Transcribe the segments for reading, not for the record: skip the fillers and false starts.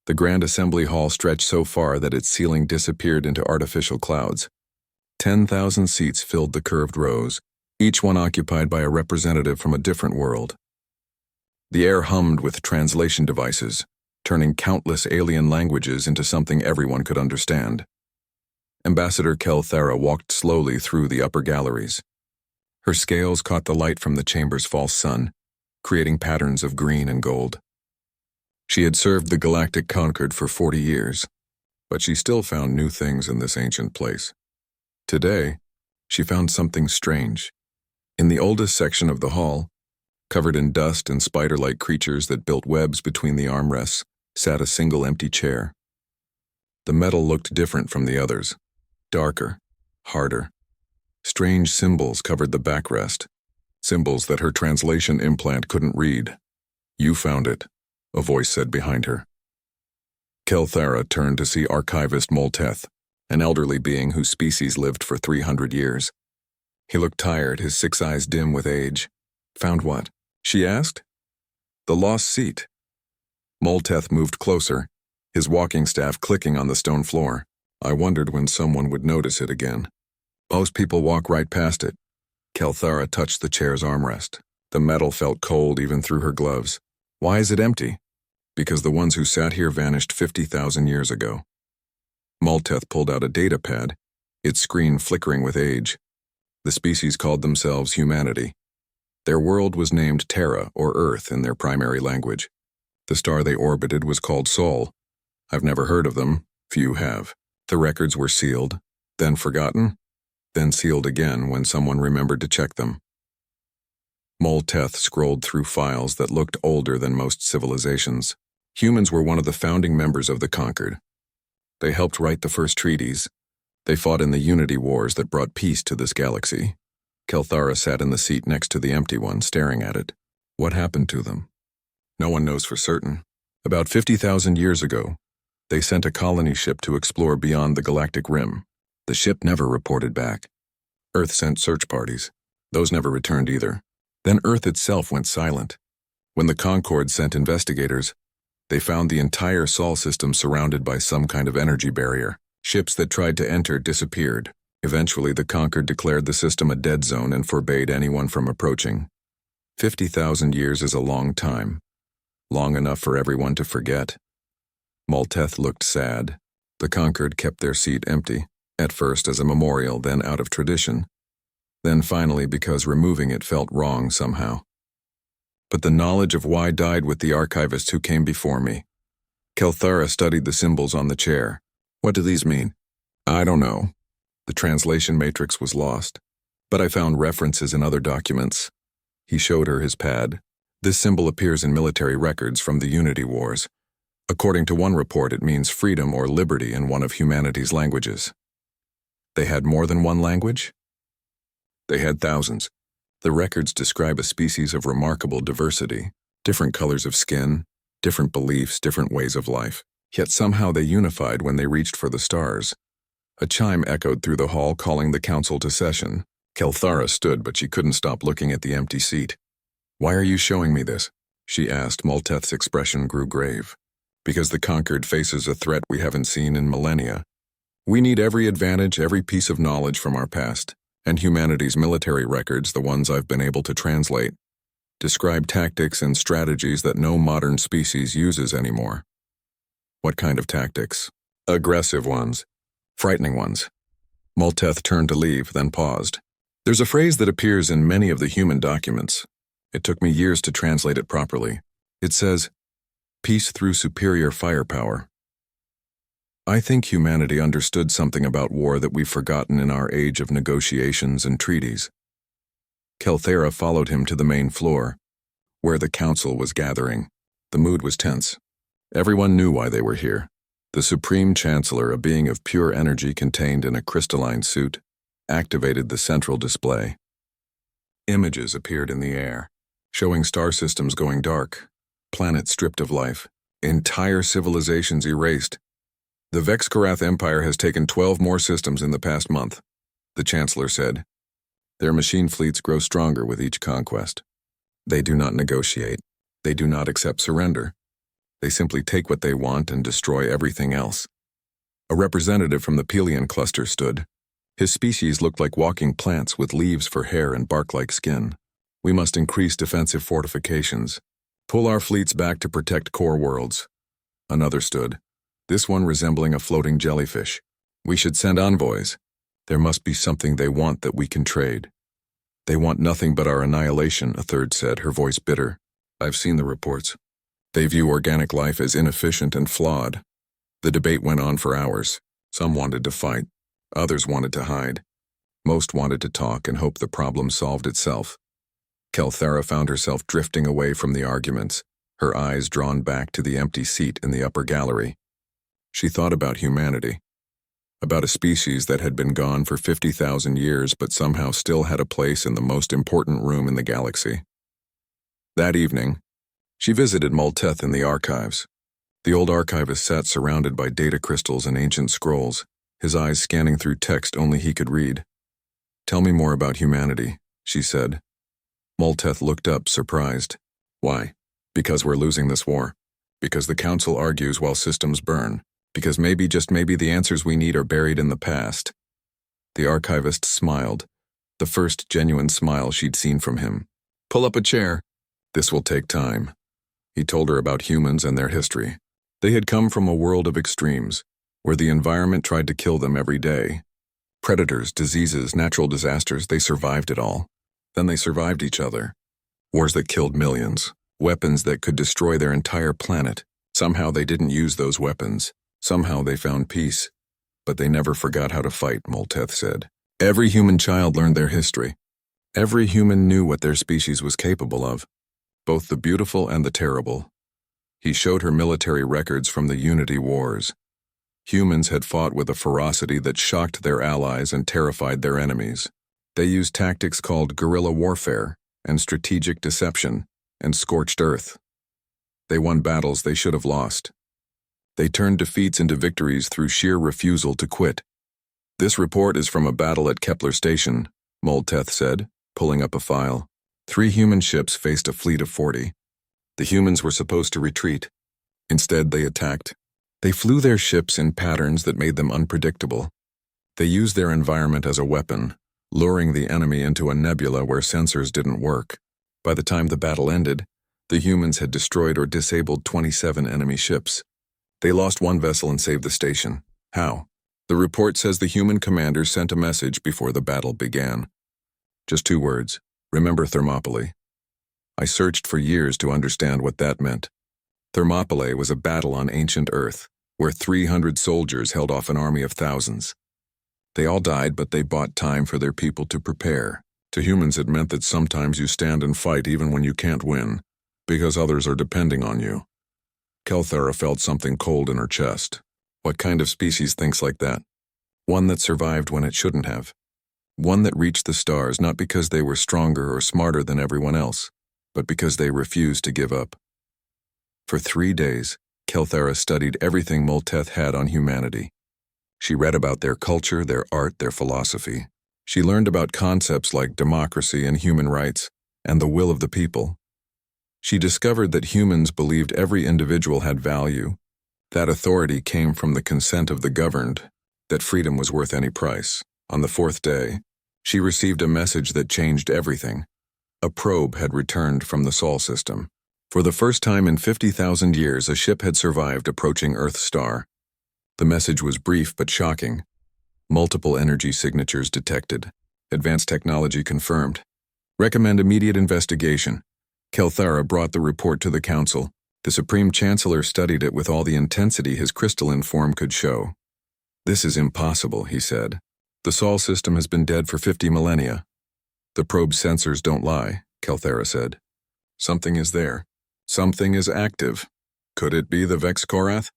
The grand assembly hall stretched so far that its ceiling disappeared into artificial clouds. 10,000 seats filled the curved rows, each one occupied by a representative from a different world. The air hummed with translation devices, turning countless alien languages into something everyone could understand. Ambassador Kelthara walked slowly through the upper galleries. Her scales caught the light from the chamber's false sun, creating patterns of green and gold. She had served the Galactic Concord for 40 years, but she still found new things in this ancient place. Today, she found something strange. In the oldest section of the hall, covered in dust and spider-like creatures that built webs between the armrests, sat a single empty chair. The metal looked different from the others, darker, harder. Strange symbols covered the backrest, symbols that her translation implant couldn't read. "You found it," a voice said behind her. Kelthara turned to see archivist Molteth, an elderly being whose species lived for 300 years. He looked tired, his 6 eyes dim with age. "Found what?" she asked. "The lost seat." Molteth moved closer, his walking staff clicking on the stone floor. "I wondered when someone would notice it again. Most people walk right past it." Kelthara touched the chair's armrest. The metal felt cold even through her gloves. "Why is it empty?" "Because the ones who sat here vanished 50,000 years ago." Molteth pulled out a data pad, its screen flickering with age. The species called themselves humanity. Their world was named Terra, or Earth, in their primary language. The star they orbited was called Sol. I've never heard of them. Few have. The records were sealed, then forgotten, then sealed again when someone remembered to check them. Molteth scrolled through files that looked older than most civilizations. Humans were one of the founding members of the Concord. They helped write the first treaties. They fought in the Unity Wars that brought peace to this galaxy. Kelthara sat in the seat next to the empty one, staring at it. What happened to them? No one knows for certain. About 50,000 years ago, they sent a colony ship to explore beyond the galactic rim. The ship never reported back. Earth sent search parties. Those never returned either. Then Earth itself went silent. When the Concord sent investigators, they found the entire Sol system surrounded by some kind of energy barrier. Ships that tried to enter disappeared. Eventually, the Concord declared the system a dead zone and forbade anyone from approaching. 50,000 years is a long time. Long enough for everyone to forget. Molteth looked sad. The Concord kept their seat empty, at first as a memorial, then out of tradition. Then finally because removing it felt wrong somehow. But the knowledge of why died with the archivist who came before me. Kelthara studied the symbols on the chair. "What do these mean?" "I don't know. The translation matrix was lost, but I found references in other documents." He showed her his pad. "This symbol appears in military records from the Unity Wars. According to one report, it means freedom or liberty in one of humanity's languages." They had more than one language? They had thousands. The records describe a species of remarkable diversity, different colors of skin, different beliefs, different ways of life. Yet somehow they unified when they reached for the stars. A chime echoed through the hall, calling the council to session. Kelthara stood, but she couldn't stop looking at the empty seat. "Why are you showing me this?" she asked. Molteth's expression grew grave. "Because the Conquered faces a threat we haven't seen in millennia. We need every advantage, every piece of knowledge from our past, and humanity's military records, the ones I've been able to translate, describe tactics and strategies that no modern species uses anymore." "What kind of tactics?" "Aggressive ones. Frightening ones." Molteth turned to leave, then paused. "There's a phrase that appears in many of the human documents. It took me years to translate it properly. It says, 'Peace through superior firepower.' I think humanity understood something about war that we've forgotten in our age of negotiations and treaties." Kelthara followed him to the main floor, where the council was gathering. The mood was tense. Everyone knew why they were here. The Supreme Chancellor, a being of pure energy contained in a crystalline suit, activated the central display. Images appeared in the air, showing star systems going dark, planets stripped of life, entire civilizations erased. "The Vexkarath Empire has taken 12 more systems in the past month," the Chancellor said. "Their machine fleets grow stronger with each conquest. They do not negotiate. They do not accept surrender. They simply take what they want and destroy everything else. A representative from the Pelion cluster stood. His species looked like walking plants with leaves for hair and bark-like skin. We must increase defensive fortifications. Pull our fleets back to protect core worlds. Another stood, this one resembling a floating jellyfish. We should send envoys. There must be something they want that we can trade. They want nothing but our annihilation, a third said, her voice bitter. I've seen the reports. They view organic life as inefficient and flawed. The debate went on for hours. Some wanted to fight. Others wanted to hide. Most wanted to talk and hope the problem solved itself. Kelthara found herself drifting away from the arguments, her eyes drawn back to the empty seat in the upper gallery. She thought about humanity, about a species that had been gone for 50,000 years but somehow still had a place in the most important room in the galaxy. That evening, she visited Molteth in the archives. The old archivist sat surrounded by data crystals and ancient scrolls, his eyes scanning through text only he could read. Tell me more about humanity, she said. Molteth looked up, surprised. Why? Because we're losing this war. Because the Council argues while systems burn. Because maybe, just maybe, the answers we need are buried in the past. The archivist smiled, the first genuine smile she'd seen from him. Pull up a chair. This will take time. He told her about humans and their history. They had come from a world of extremes, where the environment tried to kill them every day. Predators, diseases, natural disasters, they survived it all. Then they survived each other. Wars that killed millions, weapons that could destroy their entire planet. Somehow they didn't use those weapons. Somehow they found peace. But they never forgot how to fight, Molteth said. Every human child learned their history. Every human knew what their species was capable of, both the beautiful and the terrible. He showed her military records from the Unity Wars. Humans had fought with a ferocity that shocked their allies and terrified their enemies. They used tactics called guerrilla warfare and strategic deception and scorched earth. They won battles they should have lost. They turned defeats into victories through sheer refusal to quit. This report is from a battle at Kepler Station, Molteth said, pulling up a file. 3 human ships faced a fleet of 40. The humans were supposed to retreat. Instead, they attacked. They flew their ships in patterns that made them unpredictable. They used their environment as a weapon, luring the enemy into a nebula where sensors didn't work. By the time the battle ended, the humans had destroyed or disabled 27 enemy ships. They lost 1 vessel and saved the station. How? The report says the human commander sent a message before the battle began. Just 2 words. Remember Thermopylae. I searched for years to understand what that meant. Thermopylae was a battle on ancient Earth, where 300 soldiers held off an army of thousands. They all died, but they bought time for their people to prepare. To humans, it meant that sometimes you stand and fight even when you can't win, because others are depending on you. Kelthara felt something cold in her chest. What kind of species thinks like that? One that survived when it shouldn't have. One that reached the stars not because they were stronger or smarter than everyone else, but because they refused to give up. For 3 days, Kelthara studied everything Molteth had on humanity. She read about their culture, their art, their philosophy. She learned about concepts like democracy and human rights, and the will of the people. She discovered that humans believed every individual had value, that authority came from the consent of the governed, that freedom was worth any price. On the 4th day, she received a message that changed everything. A probe had returned from the Sol system. For the first time in 50,000 years, a ship had survived approaching Earth's star. The message was brief but shocking. Multiple energy signatures detected. Advanced technology confirmed. Recommend immediate investigation. Kelthara brought the report to the Council. The Supreme Chancellor studied it with all the intensity his crystalline form could show. This is impossible, he said. The Sol system has been dead for 50 millennia. The probe's sensors don't lie, Kelthara said. Something is there. Something is active. Could it be the Vex Korath?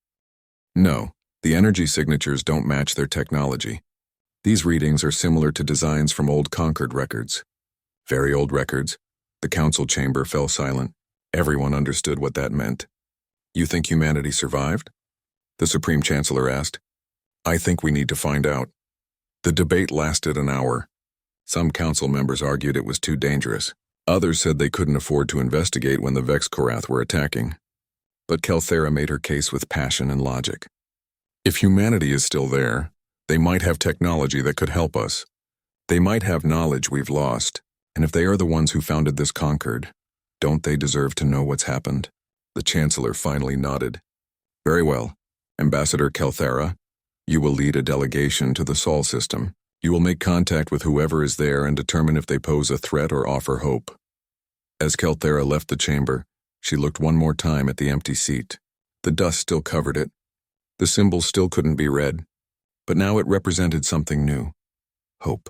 No, the energy signatures don't match their technology. These readings are similar to designs from old Concord records. Very old records. The council chamber fell silent. Everyone understood what that meant. You think humanity survived? The Supreme Chancellor asked. I think we need to find out. The debate lasted an hour. Some council members argued it was too dangerous. Others said they couldn't afford to investigate when the Vex Korath were attacking. But Kelthera made her case with passion and logic. If humanity is still there, they might have technology that could help us. They might have knowledge we've lost, and if they are the ones who founded this Concord, don't they deserve to know what's happened? The Chancellor finally nodded. Very well, Ambassador Kelthera, you will lead a delegation to the Sol system. You will make contact with whoever is there and determine if they pose a threat or offer hope. As Kelthera left the chamber, she looked one more time at the empty seat. The dust still covered it. The symbol still couldn't be read, but now it represented something new. Hope.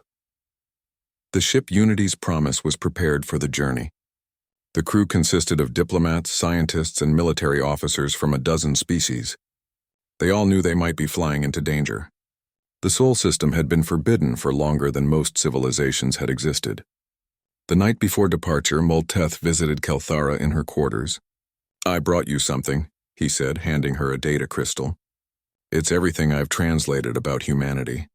The ship Unity's Promise was prepared for the journey. The crew consisted of diplomats, scientists, and military officers from a dozen species. They all knew they might be flying into danger. The Sol system had been forbidden for longer than most civilizations had existed. The night before departure, Molteth visited Kelthera in her quarters. I brought you something, he said, handing her a data crystal. It's everything I've translated about humanity.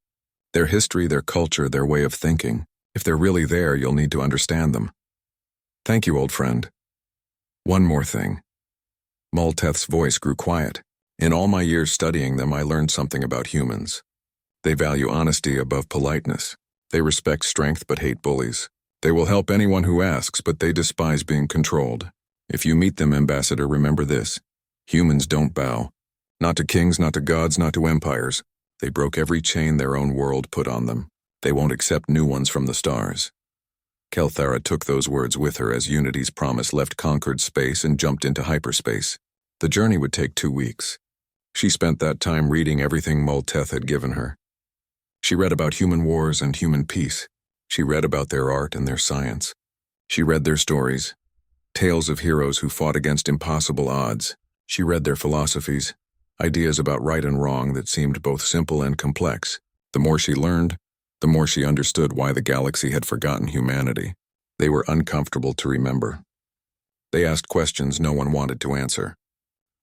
Their history, their culture, their way of thinking. If they're really there, you'll need to understand them. Thank you, old friend. One more thing. Molteth's voice grew quiet. In all my years studying them, I learned something about humans. They value honesty above politeness. They respect strength but hate bullies. They will help anyone who asks, but they despise being controlled. If you meet them, Ambassador, remember this. Humans don't bow. Not to kings, not to gods, not to empires. They broke every chain their own world put on them. They won't accept new ones from the stars. Kelthera took those words with her as Unity's Promise left Concord space and jumped into hyperspace. The journey would take 2 weeks. She spent that time reading everything Molteth had given her. She read about human wars and human peace. She read about their art and their science. She read their stories, tales of heroes who fought against impossible odds. She read their philosophies, ideas about right and wrong that seemed both simple and complex. The more she learned, the more she understood why the galaxy had forgotten humanity. They were uncomfortable to remember. They asked questions no one wanted to answer.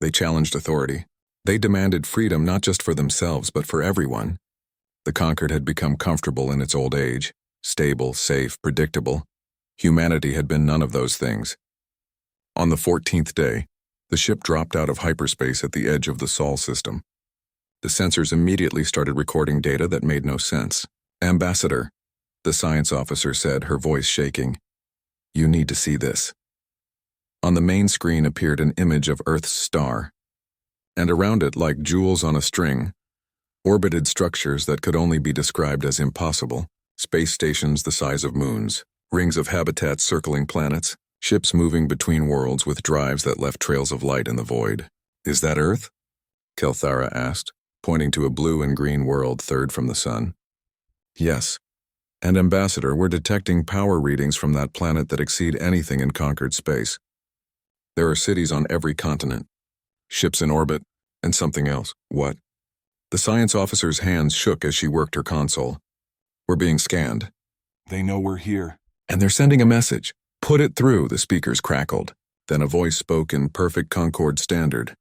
They challenged authority. They demanded freedom not just for themselves but for everyone. The Concord had become comfortable in its old age, stable, safe, predictable. Humanity had been none of those things. On the 14th day, the ship dropped out of hyperspace at the edge of the Sol system. The sensors immediately started recording data that made no sense. Ambassador, the science officer said, her voice shaking. You need to see this. On the main screen appeared an image of Earth's star, and around it, like jewels on a string, orbited structures that could only be described as impossible. Space stations the size of moons, rings of habitats circling planets, ships moving between worlds with drives that left trails of light in the void. Is that Earth? Kelthera asked, pointing to a blue and green world third from the sun. Yes. And Ambassador, we're detecting power readings from that planet that exceed anything in conquered space. There are cities on every continent, ships in orbit, and something else. What? The science officer's hands shook as she worked her console. We're being scanned. They know we're here. And they're sending a message. Put it through, the speakers crackled. Then a voice spoke in perfect Concord standard,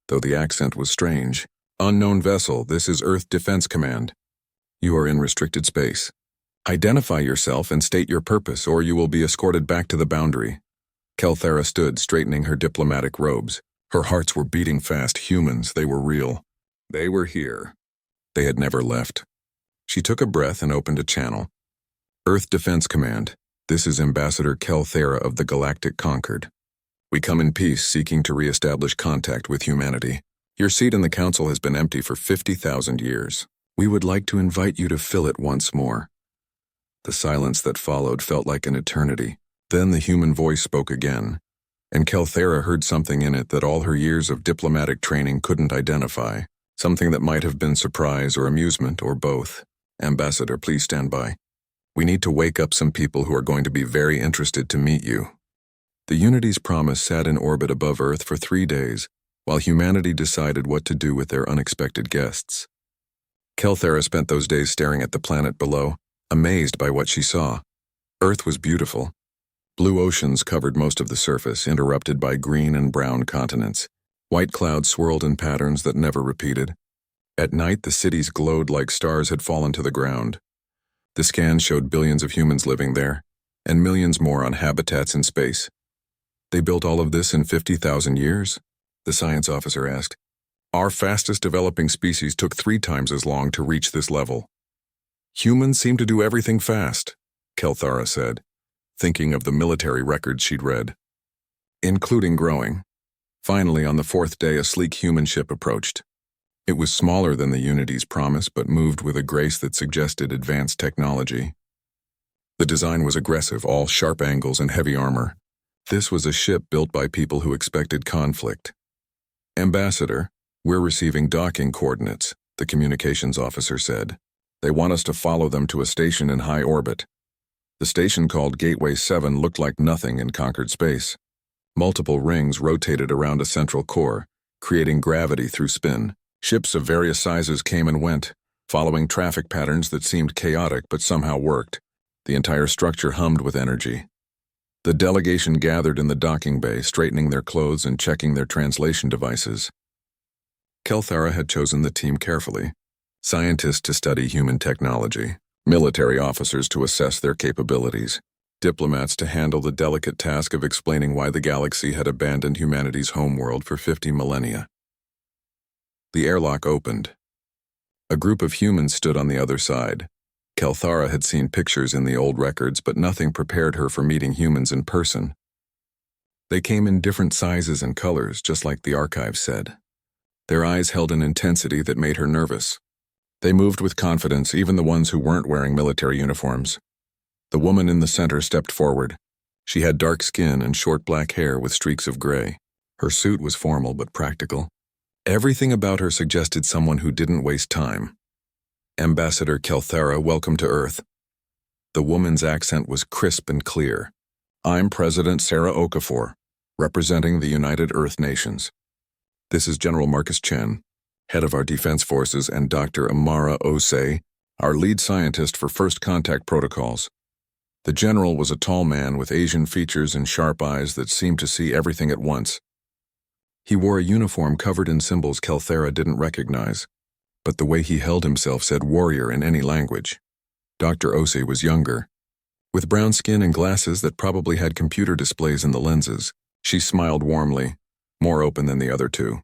though the accent was strange. Unknown vessel, this is Earth Defense Command. You are in restricted space. Identify yourself and state your purpose, or you will be escorted back to the boundary. Kelthera stood, straightening her diplomatic robes. Her hearts were beating fast. Humans, they were real. They were here. They had never left. She took a breath and opened a channel. Earth Defense Command. This is Ambassador Kelthera of the Galactic Concord. We come in peace, seeking to re-establish contact with humanity. Your seat in the Council has been empty for 50,000 years. We would like to invite you to fill it once more. The silence that followed felt like an eternity. Then the human voice spoke again, and Kelthera heard something in it that all her years of diplomatic training couldn't identify. Something that might have been surprise or amusement or both. Ambassador, please stand by. We need to wake up some people who are going to be very interested to meet you. The Unity's Promise sat in orbit above Earth for 3 days, while humanity decided what to do with their unexpected guests. Kelthera spent those days staring at the planet below, amazed by what she saw. Earth was beautiful. Blue oceans covered most of the surface, interrupted by green and brown continents. White clouds swirled in patterns that never repeated. At night, the cities glowed like stars had fallen to the ground. The scans showed billions of humans living there, and millions more on habitats in space. They built all of this in 50,000 years? the science officer asked. Our fastest developing species took 3 times as long to reach this level. Humans seem to do everything fast, Kelthara said, thinking of the military records she'd read. Including growing. Finally, on the 4th day, a sleek human ship approached. It was smaller than the Unity's promise, but moved with a grace that suggested advanced technology. The design was aggressive, all sharp angles and heavy armor. This was a ship built by people who expected conflict. Ambassador, we're receiving docking coordinates, the communications officer said. They want us to follow them to a station in high orbit. The station called Gateway 7 looked like nothing in conquered space. Multiple rings rotated around a central core, creating gravity through spin. Ships of various sizes came and went, following traffic patterns that seemed chaotic but somehow worked. The entire structure hummed with energy. The delegation gathered in the docking bay, straightening their clothes and checking their translation devices. Kelthara had chosen the team carefully. Scientists to study human technology, military officers to assess their capabilities, diplomats to handle the delicate task of explaining why the galaxy had abandoned humanity's homeworld for 50 millennia. The airlock opened. A group of humans stood on the other side. Kelthara had seen pictures in the old records, but nothing prepared her for meeting humans in person. They came in different sizes and colors, just like the archive said. Their eyes held an intensity that made her nervous. They moved with confidence, even the ones who weren't wearing military uniforms. The woman in the center stepped forward. She had dark skin and short black hair with streaks of gray. Her suit was formal but practical. Everything about her suggested someone who didn't waste time. Ambassador Kelthara, welcome to Earth. The woman's accent was crisp and clear. I'm President Sarah Okafor, representing the United Earth Nations. This is General Marcus Chen, head of our defense forces, and Dr. Amara Osei, our lead scientist for First Contact Protocols. The general was a tall man with Asian features and sharp eyes that seemed to see everything at once. He wore a uniform covered in symbols Kelthara didn't recognize, but the way he held himself said warrior in any language. Dr. Osei was younger. With brown skin and glasses that probably had computer displays in the lenses, she smiled warmly, more open than the other two.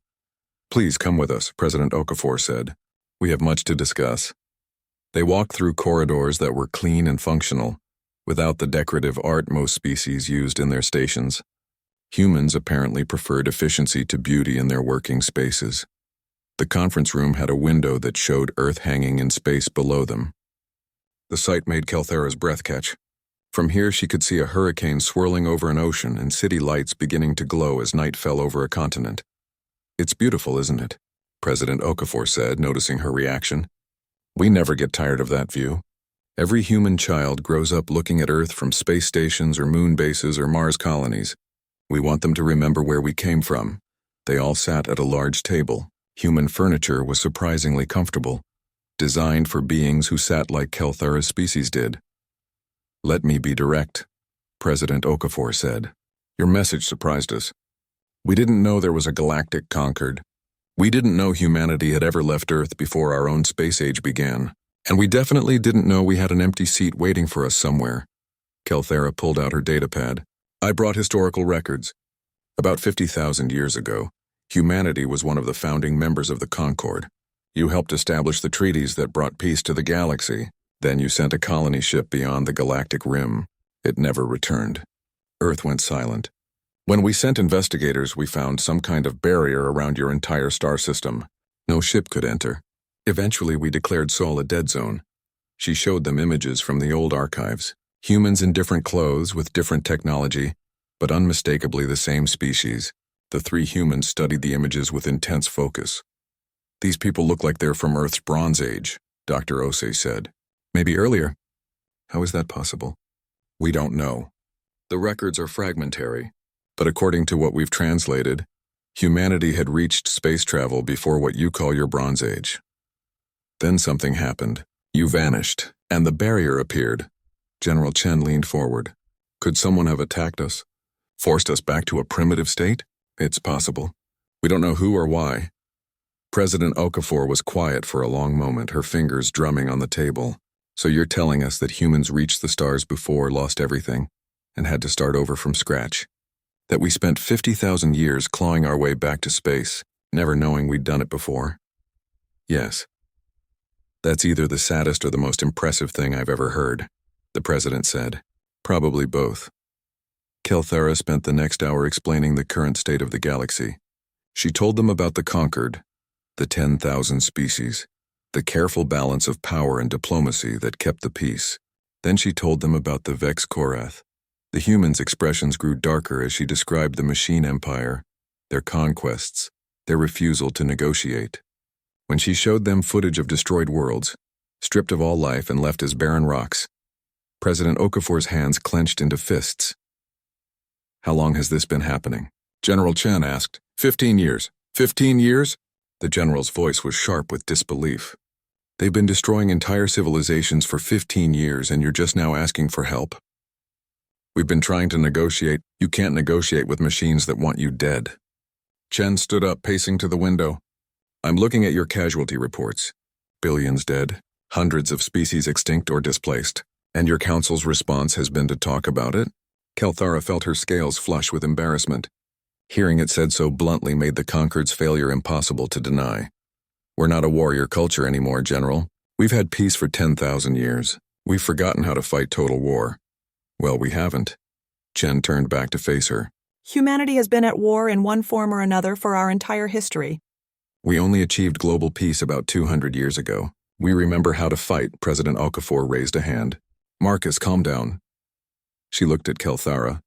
Please come with us, President Okafor said. We have much to discuss. They walked through corridors that were clean and functional, without the decorative art most species used in their stations. Humans apparently preferred efficiency to beauty in their working spaces. The conference room had a window that showed Earth hanging in space below them. The sight made Kelthara's breath catch. From here she could see a hurricane swirling over an ocean and city lights beginning to glow as night fell over a continent. It's beautiful, isn't it? President Okafor said, noticing her reaction. We never get tired of that view. Every human child grows up looking at Earth from space stations or moon bases or Mars colonies. We want them to remember where we came from. They all sat at a large table. Human furniture was surprisingly comfortable, designed for beings who sat like Kelthara's species did. Let me be direct, President Okafor said. Your message surprised us. We didn't know there was a galactic conquered. We didn't know humanity had ever left Earth before our own space age began. And we definitely didn't know we had an empty seat waiting for us somewhere. Kelthara pulled out her datapad. I brought historical records. About 50,000 years ago, humanity was one of the founding members of the Concord. You helped establish the treaties that brought peace to the galaxy. Then you sent a colony ship beyond the galactic rim. It never returned. Earth went silent. When we sent investigators, we found some kind of barrier around your entire star system. No ship could enter. Eventually, we declared Sol a dead zone. She showed them images from the old archives. Humans in different clothes with different technology, but unmistakably the same species. The 3 humans studied the images with intense focus. These people look like they're from Earth's Bronze Age, Dr. Osei said. Maybe earlier. How is that possible? We don't know. The records are fragmentary, but according to what we've translated, humanity had reached space travel before what you call your Bronze Age. Then something happened. You vanished, and the barrier appeared. General Chen leaned forward. Could someone have attacked us? Forced us back to a primitive state? It's possible. We don't know who or why. President Okafor was quiet for a long moment, her fingers drumming on the table. So you're telling us that humans reached the stars before, lost everything, and had to start over from scratch? That we spent 50,000 years clawing our way back to space, never knowing we'd done it before? Yes. That's either the saddest or the most impressive thing I've ever heard, the president said. Probably both. Kelthara spent the next hour explaining the current state of the galaxy. She told them about the conquered, the 10,000 species, the careful balance of power and diplomacy that kept the peace. Then she told them about the Vex Korath. The humans' expressions grew darker as she described the machine empire, their conquests, their refusal to negotiate. When she showed them footage of destroyed worlds, stripped of all life and left as barren rocks, President Okafor's hands clenched into fists. How long has this been happening? General Chen asked. 15 years. 15 years? The general's voice was sharp with disbelief. They've been destroying entire civilizations for 15 years and you're just now asking for help? We've been trying to negotiate. You can't negotiate with machines that want you dead. Chen stood up, pacing to the window. I'm looking at your casualty reports. Billions dead, hundreds of species extinct or displaced. And your council's response has been to talk about it? Kelthara felt her scales flush with embarrassment. Hearing it said so bluntly made the Conquered's failure impossible to deny. We're not a warrior culture anymore, General. We've had peace for 10,000 years. We've forgotten how to fight total war. Well, we haven't. Chen turned back to face her. Humanity has been at war in one form or another for our entire history. We only achieved global peace about 200 years ago. We remember how to fight. President Okafor raised a hand. Marcus, calm down. She looked at Kelthara.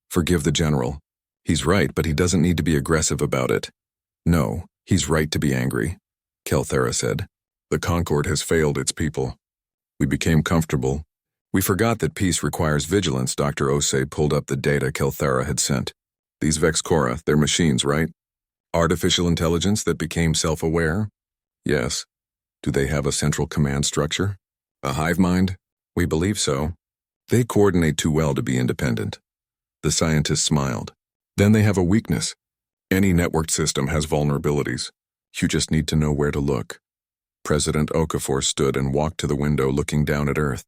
Forgive the general. He's right, but he doesn't need to be aggressive about it. No, he's right to be angry, Kelthara said. The Concord has failed its people. We became comfortable. We forgot that peace requires vigilance. Dr. Osei pulled up the data Kelthara had sent. These Vex Korath, they're machines, right? Artificial intelligence that became self-aware? Yes. Do they have a central command structure? A hive mind? We believe so. They coordinate too well to be independent. The scientist smiled. Then they have a weakness. Any networked system has vulnerabilities. You just need to know where to look. President Okafor stood and walked to the window looking down at Earth.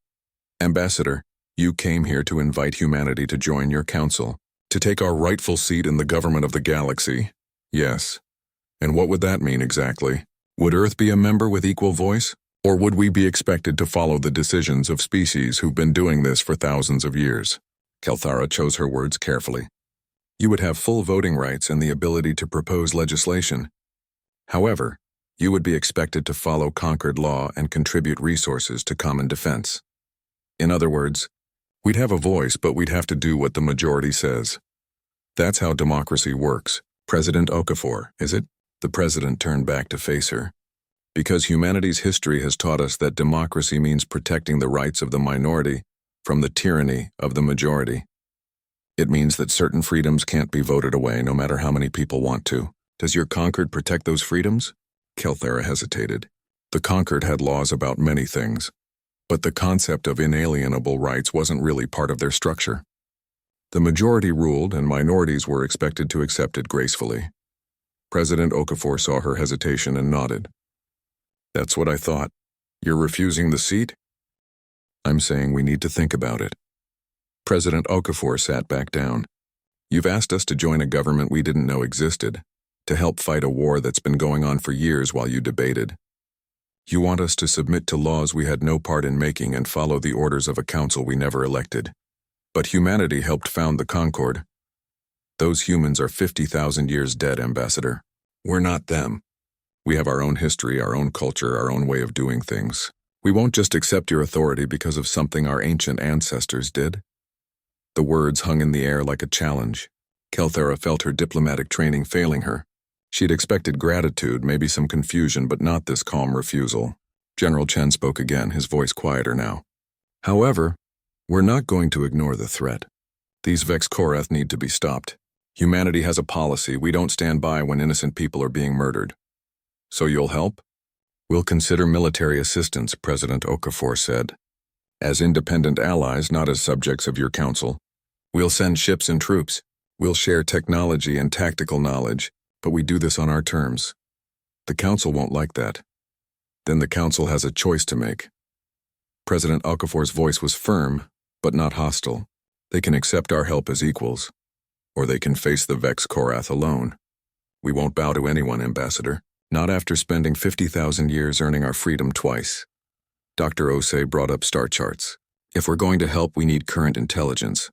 Ambassador, you came here to invite humanity to join your council, to take our rightful seat in the government of the galaxy. Yes. And what would that mean exactly? Would Earth be a member with equal voice? Or would we be expected to follow the decisions of species who've been doing this for thousands of years? Kelthara chose her words carefully. You would have full voting rights and the ability to propose legislation. However, you would be expected to follow Concord law and contribute resources to common defense. In other words, we'd have a voice, but we'd have to do what the majority says. That's how democracy works. President Okafor, is it? The president turned back to face her. Because humanity's history has taught us that democracy means protecting the rights of the minority from the tyranny of the majority. It means that certain freedoms can't be voted away no matter how many people want to. Does your Concord protect those freedoms? Kelthara hesitated. The Concord had laws about many things, but the concept of inalienable rights wasn't really part of their structure. The majority ruled and minorities were expected to accept it gracefully. President Okafor saw her hesitation and nodded. That's what I thought. You're refusing the seat? I'm saying we need to think about it. President Okafor sat back down. You've asked us to join a government we didn't know existed, to help fight a war that's been going on for years while you debated. You want us to submit to laws we had no part in making and follow the orders of a council we never elected. But humanity helped found the Concord. Those humans are 50,000 years dead, Ambassador. We're not them. We have our own history, our own culture, our own way of doing things. We won't just accept your authority because of something our ancient ancestors did. The words hung in the air like a challenge. Kelthara felt her diplomatic training failing her. She'd expected gratitude, maybe some confusion, but not this calm refusal. General Chen spoke again, his voice quieter now. However, we're not going to ignore the threat. These Vex Korath need to be stopped. Humanity has a policy. We don't stand by when innocent people are being murdered. So you'll help? We'll consider military assistance, President Okafor said. As independent allies, not as subjects of your council. We'll send ships and troops. We'll share technology and tactical knowledge, but we do this on our terms. The council won't like that. Then the council has a choice to make. President Okafor's voice was firm, but not hostile. They can accept our help as equals. or they can face the Vex Korath alone. We won't bow to anyone, Ambassador. Not after spending 50,000 years earning our freedom twice. Dr. Osei brought up star charts. If we're going to help, we need current intelligence.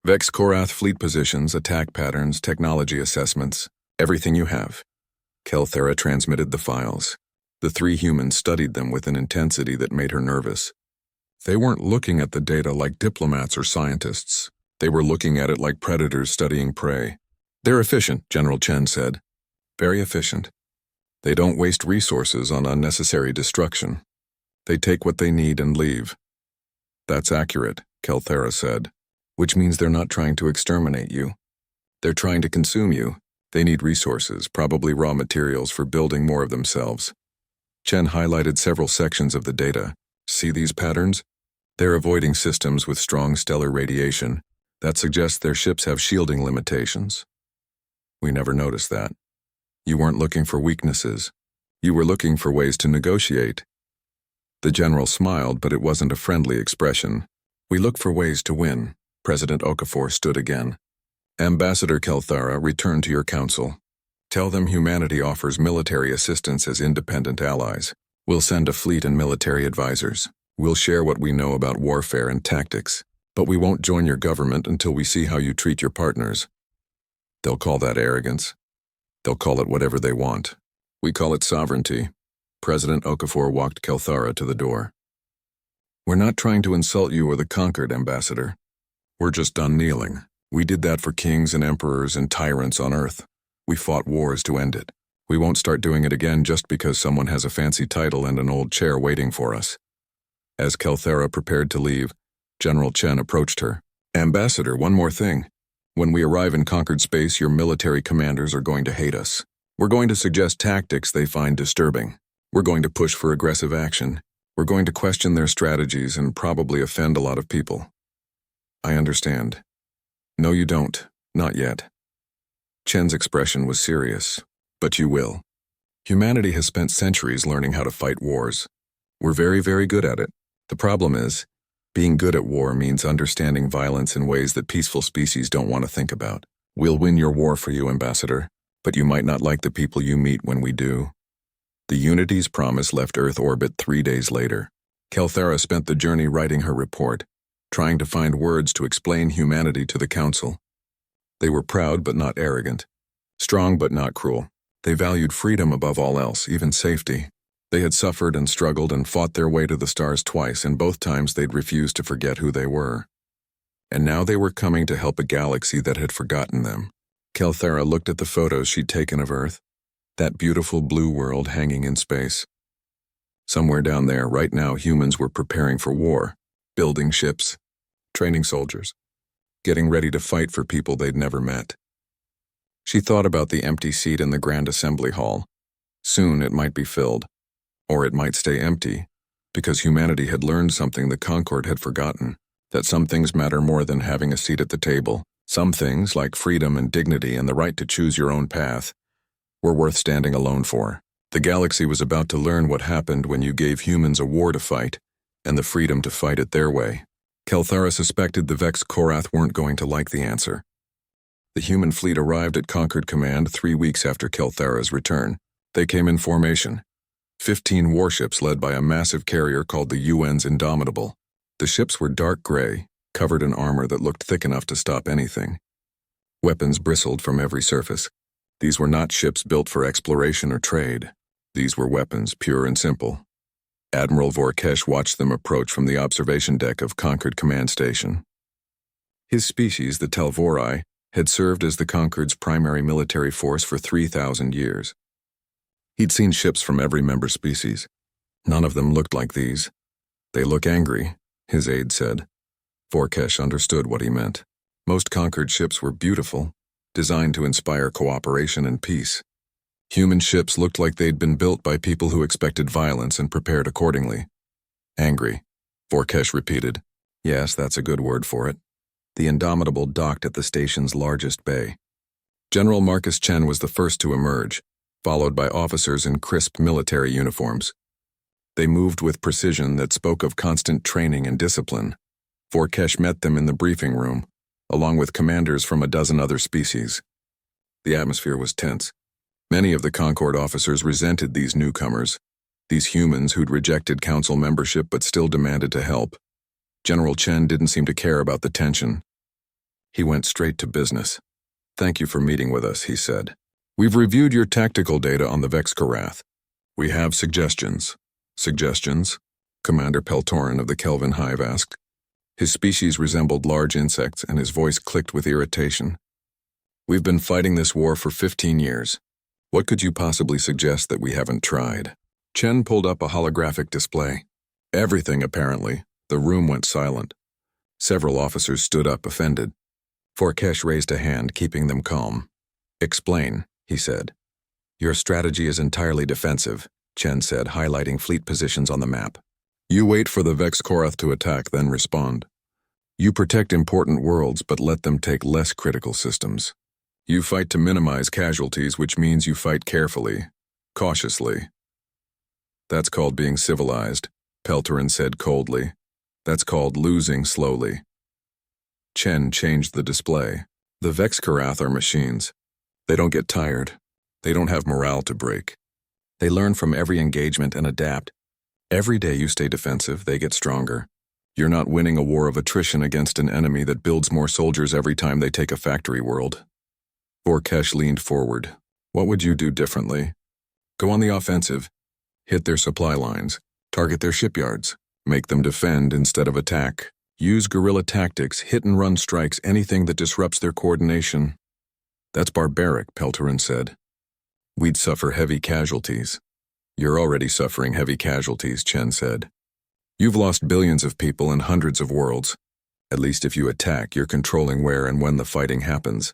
Vex Korath fleet positions, attack patterns, technology assessments, everything you have. Kelthera transmitted the files. The three humans studied them with an intensity that made her nervous. They weren't looking at the data like diplomats or scientists. They were looking at it like predators studying prey. They're efficient, General Chen said. Very efficient. They don't waste resources on unnecessary destruction. They take what they need and leave. That's accurate, Kelthera said, which means they're not trying to exterminate you. They're trying to consume you. They need resources, probably raw materials for building more of themselves. Chen highlighted several sections of the data. See these patterns? They're avoiding systems with strong stellar radiation. That suggests their ships have shielding limitations. We never noticed that. You weren't looking for weaknesses. You were looking for ways to negotiate. The general smiled, but it wasn't a friendly expression. We look for ways to win. President Okafor stood again. Ambassador Kelthara, return to your council. Tell them humanity offers military assistance as independent allies. We'll send a fleet and military advisors. We'll share what we know about warfare and tactics. But we won't join your government until we see how you treat your partners. They'll call that arrogance. They'll call it whatever they want. We call it sovereignty. President Okafor walked Kelthara to the door. We're not trying to insult you or the conquered, Ambassador. We're just done kneeling. We did that for kings and emperors and tyrants on Earth. We fought wars to end it. We won't start doing it again just because someone has a fancy title and an old chair waiting for us. As Kelthara prepared to leave, General Chen approached her. Ambassador, one more thing. When we arrive in conquered space, your military commanders are going to hate us. We're going to suggest tactics they find disturbing. We're going to push for aggressive action. We're going to question their strategies and probably offend a lot of people. I understand. No, you don't. Not yet. Chen's expression was serious. But you will. Humanity has spent centuries learning how to fight wars. We're very, very good at it. The problem is, being good at war means understanding violence in ways that peaceful species don't want to think about. We'll win your war for you, Ambassador, but you might not like the people you meet when we do. The Unity's promise left Earth orbit 3 days later. Kelthara spent the journey writing her report, trying to find words to explain humanity to the Council. They were proud but not arrogant, strong but not cruel. They valued freedom above all else, even safety. They had suffered and struggled and fought their way to the stars twice, and both times they'd refused to forget who they were. And now they were coming to help a galaxy that had forgotten them. Kelthara looked at the photos she'd taken of Earth, that beautiful blue world hanging in space. Somewhere down there, right now, humans were preparing for war, building ships, training soldiers, getting ready to fight for people they'd never met. She thought about the empty seat in the Grand Assembly Hall. Soon it might be filled, or it might stay empty, because humanity had learned something the Concord had forgotten, that some things matter more than having a seat at the table. Some things, like freedom and dignity and the right to choose your own path, were worth standing alone for. The galaxy was about to learn what happened when you gave humans a war to fight, and the freedom to fight it their way. Kelthara suspected the Vex Korath weren't going to like the answer. The human fleet arrived at Concord Command 3 weeks after Kelthara's return. They came in formation. 15 warships led by a massive carrier called the UN's Indomitable. The ships were dark gray, covered in armor that looked thick enough to stop anything. Weapons bristled from every surface. These were not ships built for exploration or trade. These were weapons, pure and simple. Admiral Vorkesh watched them approach from the observation deck of Concord Command Station. His species, the Telvorai, had served as the Concord's primary military force for 3,000 years. He'd seen ships from every member species. None of them looked like these. They look angry, his aide said. Vorkesh understood what he meant. Most Concord ships were beautiful, designed to inspire cooperation and peace. Human ships looked like they'd been built by people who expected violence and prepared accordingly. Angry, Vorkesh repeated. Yes, that's a good word for it. The Indomitable docked at the station's largest bay. General Marcus Chen was the first to emerge, followed by officers in crisp military uniforms. They moved with precision that spoke of constant training and discipline. Vorkesh met them in the briefing room, along with commanders from a dozen other species. The atmosphere was tense. Many of the Concord officers resented these newcomers, these humans who'd rejected council membership but still demanded to help. General Chen didn't seem to care about the tension. He went straight to business. "Thank you for meeting with us," he said. "We've reviewed your tactical data on the Vexkorath. We have suggestions." "Suggestions?" Commander Peltorin of the Kelvin Hive asked. His species resembled large insects, and his voice clicked with irritation. "We've been fighting this war for 15 years. What could you possibly suggest that we haven't tried?" Chen pulled up a holographic display. "Everything, apparently." The room went silent. Several officers stood up, offended. Vorkesh raised a hand, keeping them calm. "Explain," he said. "Your strategy is entirely defensive," Chen said, highlighting fleet positions on the map. "You wait for the Vexkorath to attack, then respond. You protect important worlds, but let them take less critical systems. You fight to minimize casualties, which means you fight carefully, cautiously." "That's called being civilized," Peltorin said coldly. "That's called losing slowly." Chen changed the display. "The Vexkorath are machines. They don't get tired. They don't have morale to break. They learn from every engagement and adapt. Every day you stay defensive, they get stronger. You're not winning a war of attrition against an enemy that builds more soldiers every time they take a factory world." Vorkesh leaned forward. "What would you do differently?" "Go on the offensive. Hit their supply lines. Target their shipyards. Make them defend instead of attack. Use guerrilla tactics, hit-and-run strikes, anything that disrupts their coordination." "That's barbaric," Peltorin said. "We'd suffer heavy casualties." "You're already suffering heavy casualties," Chen said. "You've lost billions of people and hundreds of worlds. At least if you attack, you're controlling where and when the fighting happens."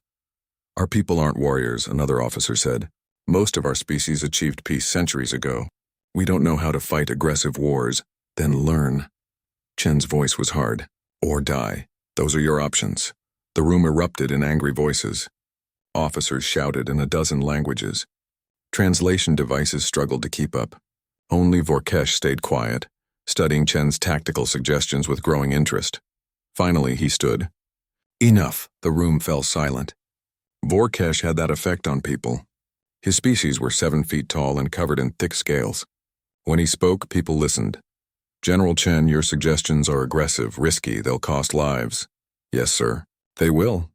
"Our people aren't warriors," another officer said. "Most of our species achieved peace centuries ago. We don't know how to fight aggressive wars. Then learn." Chen's voice was hard. "Or die. Those are your options." The room erupted in angry voices. Officers shouted in a dozen languages. Translation devices struggled to keep up. Only Vorkesh stayed quiet, studying Chen's tactical suggestions with growing interest. Finally, he stood. "Enough." The room fell silent. Vorkesh had that effect on people. His species were 7 feet tall and covered in thick scales. When he spoke, people listened. "General Chen, your suggestions are aggressive, risky, they'll cost lives." "Yes, sir." "They will.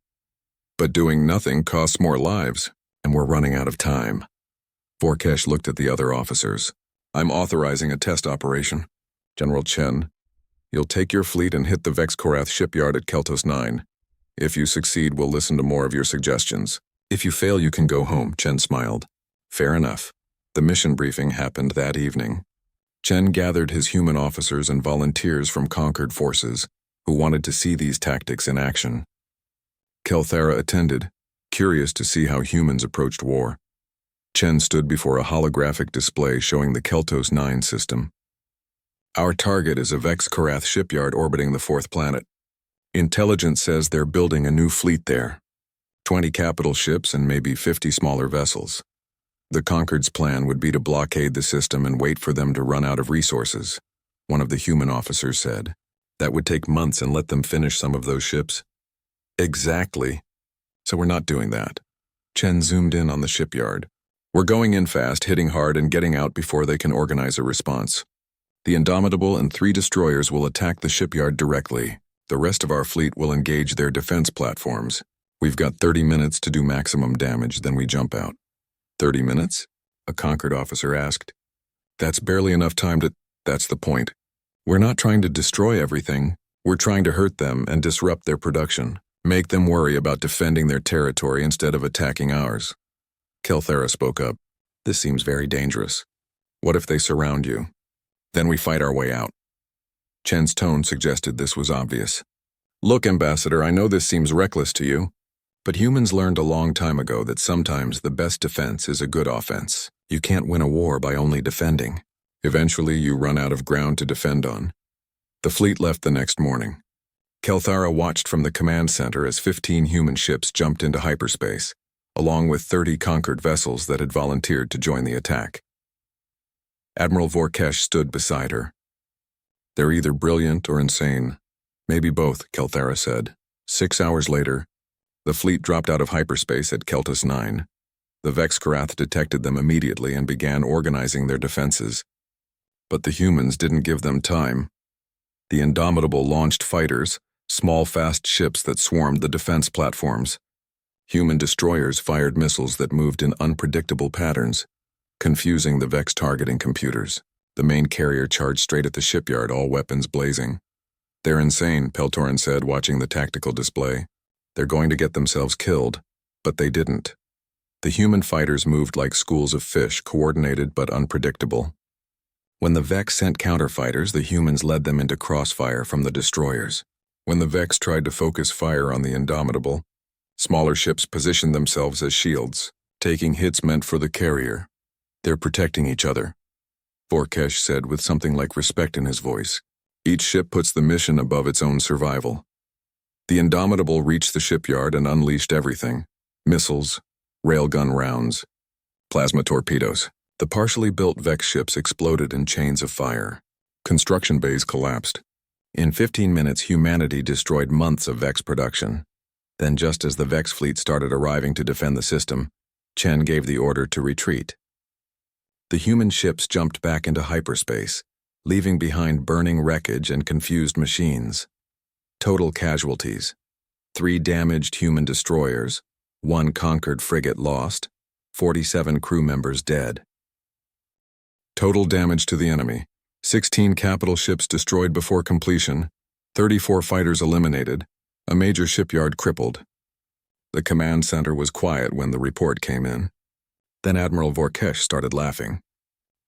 But doing nothing costs more lives, and we're running out of time." Vorkesh looked at the other officers. "I'm authorizing a test operation. General Chen, you'll take your fleet and hit the Vexkorath shipyard at Keltos 9. If you succeed, we'll listen to more of your suggestions. If you fail, you can go home," Chen smiled. "Fair enough." The mission briefing happened that evening. Chen gathered his human officers and volunteers from conquered forces who wanted to see these tactics in action. Kelthara attended, curious to see how humans approached war. Chen stood before a holographic display showing the Keltos 9 system. "Our target is a Vexkorath shipyard orbiting the 4th planet. Intelligence says they're building a new fleet there. 20 capital ships and maybe 50 smaller vessels. The Concord's plan would be to blockade the system and wait for them to run out of resources," one of the human officers said. "That would take months and let them finish some of those ships." "Exactly. So we're not doing that." Chen zoomed in on the shipyard. "We're going in fast, hitting hard, and getting out before they can organize a response. The Indomitable and 3 destroyers will attack the shipyard directly. The rest of our fleet will engage their defense platforms. We've got 30 minutes to do maximum damage, then we jump out." 30 minutes? A Concord officer asked. "That's barely enough time to—" "That's the point. We're not trying to destroy everything. We're trying to hurt them and disrupt their production. Make them worry about defending their territory instead of attacking ours." Kelthara spoke up. "This seems very dangerous. What if they surround you? Then we fight our way out." Chen's tone suggested this was obvious. "Look, Ambassador, I know this seems reckless to you, but humans learned a long time ago that sometimes the best defense is a good offense. You can't win a war by only defending. Eventually, you run out of ground to defend on." The fleet left the next morning. Kelthara watched from the command center as 15 human ships jumped into hyperspace, along with 30 conquered vessels that had volunteered to join the attack. Admiral Vorkesh stood beside her. "They're either brilliant or insane. Maybe both," Kelthara said. 6 hours later, the fleet dropped out of hyperspace at Keltus 9. The Vexkarath detected them immediately and began organizing their defenses. But the humans didn't give them time. The Indomitable launched fighters, small fast ships that swarmed the defense platforms. Human destroyers fired missiles that moved in unpredictable patterns, confusing the Vex targeting computers. The main carrier charged straight at the shipyard, all weapons blazing. "They're insane," Peltorin said, watching the tactical display. "They're going to get themselves killed." But they didn't. The human fighters moved like schools of fish, coordinated but unpredictable. When the Vex sent counterfighters, the humans led them into crossfire from the destroyers. When the Vex tried to focus fire on the Indomitable, smaller ships positioned themselves as shields, taking hits meant for the carrier. "They're protecting each other," Vorkesh said with something like respect in his voice. "Each ship puts the mission above its own survival." The Indomitable reached the shipyard and unleashed everything: missiles, railgun rounds, plasma torpedoes. The partially built Vex ships exploded in chains of fire. Construction bays collapsed. In 15 minutes, humanity destroyed months of Vex production. Then, just as the Vex fleet started arriving to defend the system, Chen gave the order to retreat. The human ships jumped back into hyperspace, leaving behind burning wreckage and confused machines. Total casualties: 3 damaged human destroyers, 1 conquered frigate lost, 47 crew members dead. Total damage to the enemy: 16 capital ships destroyed before completion, 34 fighters eliminated, a major shipyard crippled. The command center was quiet when the report came in. Then Admiral Vorkesh started laughing.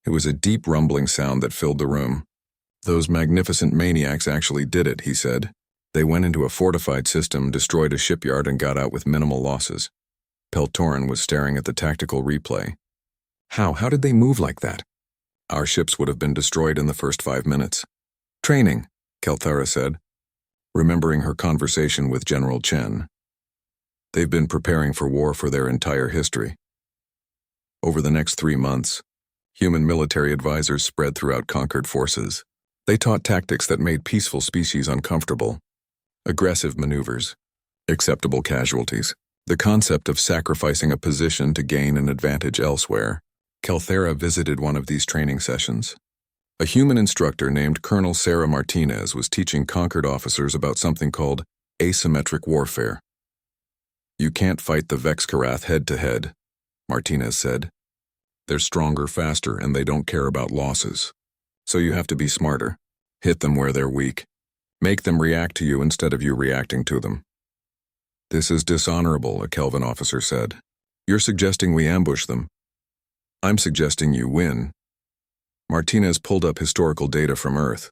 It was a deep rumbling sound that filled the room. "Those magnificent maniacs actually did it," he said. "They went into a fortified system, destroyed a shipyard, and got out with minimal losses." Peltorin was staring at the tactical replay. How did they move like that?" "Our ships would have been destroyed in the first 5 minutes." "Training," Kelthara said, remembering her conversation with General Chen. "They've been preparing for war for their entire history." Over the next 3 months, human military advisors spread throughout conquered forces. They taught tactics that made peaceful species uncomfortable: aggressive maneuvers, acceptable casualties, the concept of sacrificing a position to gain an advantage elsewhere. Kelthara visited one of these training sessions. A human instructor named Colonel Sarah Martinez was teaching conquered officers about something called asymmetric warfare. "You can't fight the Vexkarath head-to-head," Martinez said. "They're stronger, faster, and they don't care about losses. So you have to be smarter. Hit them where they're weak. Make them react to you instead of you reacting to them." "This is dishonorable," a Kelvin officer said. "You're suggesting we ambush them." "I'm suggesting you win." Martinez pulled up historical data from Earth.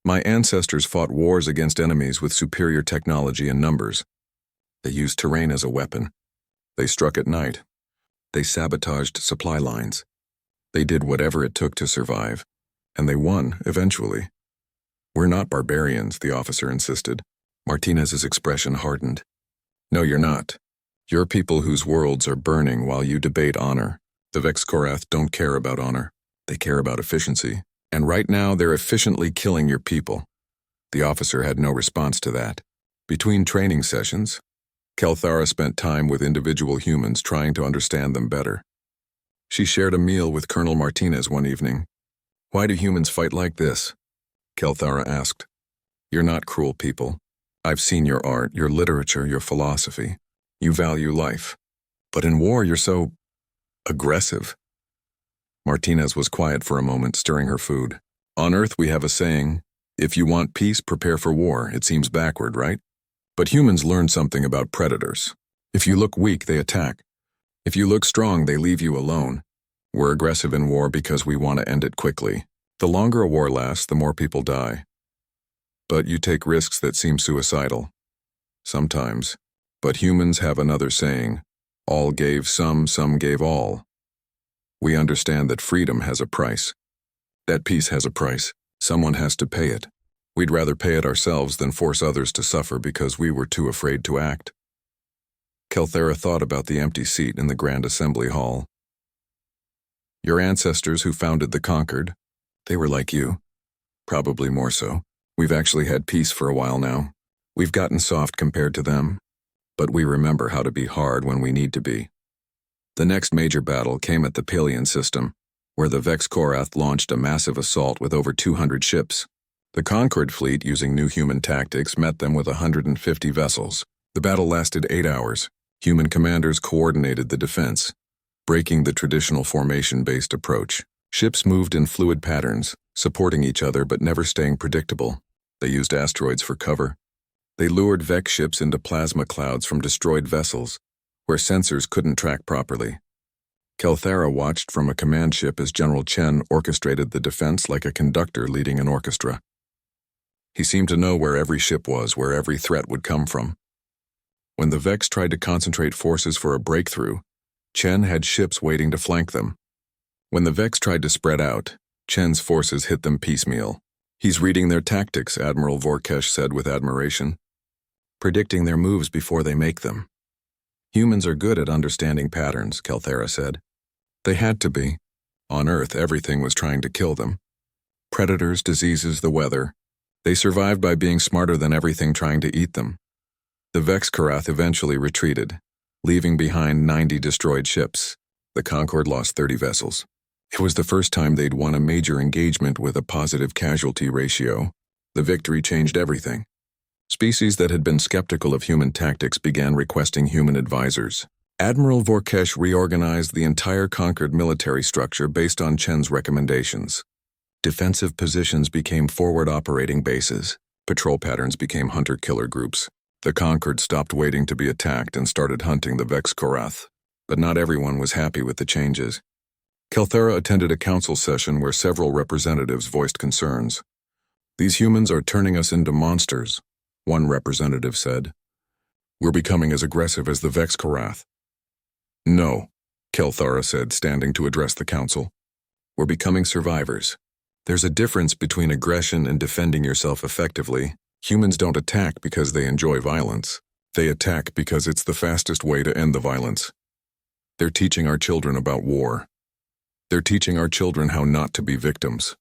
"My ancestors fought wars against enemies with superior technology and numbers. They used terrain as a weapon. They struck at night. They sabotaged supply lines. They did whatever it took to survive. And they won, eventually." "We're not barbarians," the officer insisted. Martinez's expression hardened. "No, you're not. You're people whose worlds are burning while you debate honor. The Vexkarath don't care about honor. They care about efficiency. And right now, they're efficiently killing your people." The officer had no response to that. Between training sessions, Kelthara spent time with individual humans trying to understand them better. She shared a meal with Colonel Martinez one evening. "Why do humans fight like this?" Kelthara asked. "You're not cruel people. I've seen your art, your literature, your philosophy. You value life. But in war, you're so aggressive." Martinez was quiet for a moment, stirring her food. "On Earth, we have a saying, if you want peace, prepare for war. It seems backward, right? But humans learn something about predators. If you look weak, they attack. If you look strong, they leave you alone. We're aggressive in war because we want to end it quickly. The longer a war lasts, the more people die. But you take risks that seem suicidal. Sometimes. But humans have another saying, all gave some gave all. We understand that freedom has a price. That peace has a price. Someone has to pay it. We'd rather pay it ourselves than force others to suffer because we were too afraid to act." Kelthara thought about the empty seat in the Grand Assembly Hall. "Your ancestors who founded the Conquered, they were like you. Probably more so. We've actually had peace for a while now. We've gotten soft compared to them, but we remember how to be hard when we need to be. The next major battle came at the Pelion system, where the Vex Korath launched a massive assault with over 200 ships. The Concord fleet, using new human tactics, met them with 150 vessels. The battle lasted 8 hours. Human commanders coordinated the defense, breaking the traditional formation-based approach. Ships moved in fluid patterns, supporting each other but never staying predictable. They used asteroids for cover. They lured Vex ships into plasma clouds from destroyed vessels, where sensors couldn't track properly. Kelthara watched from a command ship as General Chen orchestrated the defense like a conductor leading an orchestra. He seemed to know where every ship was, where every threat would come from. When the Vex tried to concentrate forces for a breakthrough, Chen had ships waiting to flank them. When the Vex tried to spread out, Chen's forces hit them piecemeal. "He's reading their tactics," Admiral Vorkesh said with admiration. "Predicting their moves before they make them." "Humans are good at understanding patterns," Kelthara said. They had to be. On Earth, everything was trying to kill them. Predators, diseases, the weather. They survived by being smarter than everything trying to eat them. The Vex Korath eventually retreated, leaving behind 90 destroyed ships. The Concord lost 30 vessels. It was the first time they'd won a major engagement with a positive casualty ratio. The victory changed everything. Species that had been skeptical of human tactics began requesting human advisors. Admiral Vorkesh reorganized the entire Concord military structure based on Chen's recommendations. Defensive positions became forward operating bases. Patrol patterns became hunter-killer groups. The Concord stopped waiting to be attacked and started hunting the Vex Korath. But not everyone was happy with the changes. Kelthara attended a council session where several representatives voiced concerns. "These humans are turning us into monsters," one representative said. "We're becoming as aggressive as the Vex Korath." "No," Kelthara said, standing to address the council. "We're becoming survivors. There's a difference between aggression and defending yourself effectively. Humans don't attack because they enjoy violence. They attack because it's the fastest way to end the violence. They're teaching our children about war. They're teaching our children how not to be victims."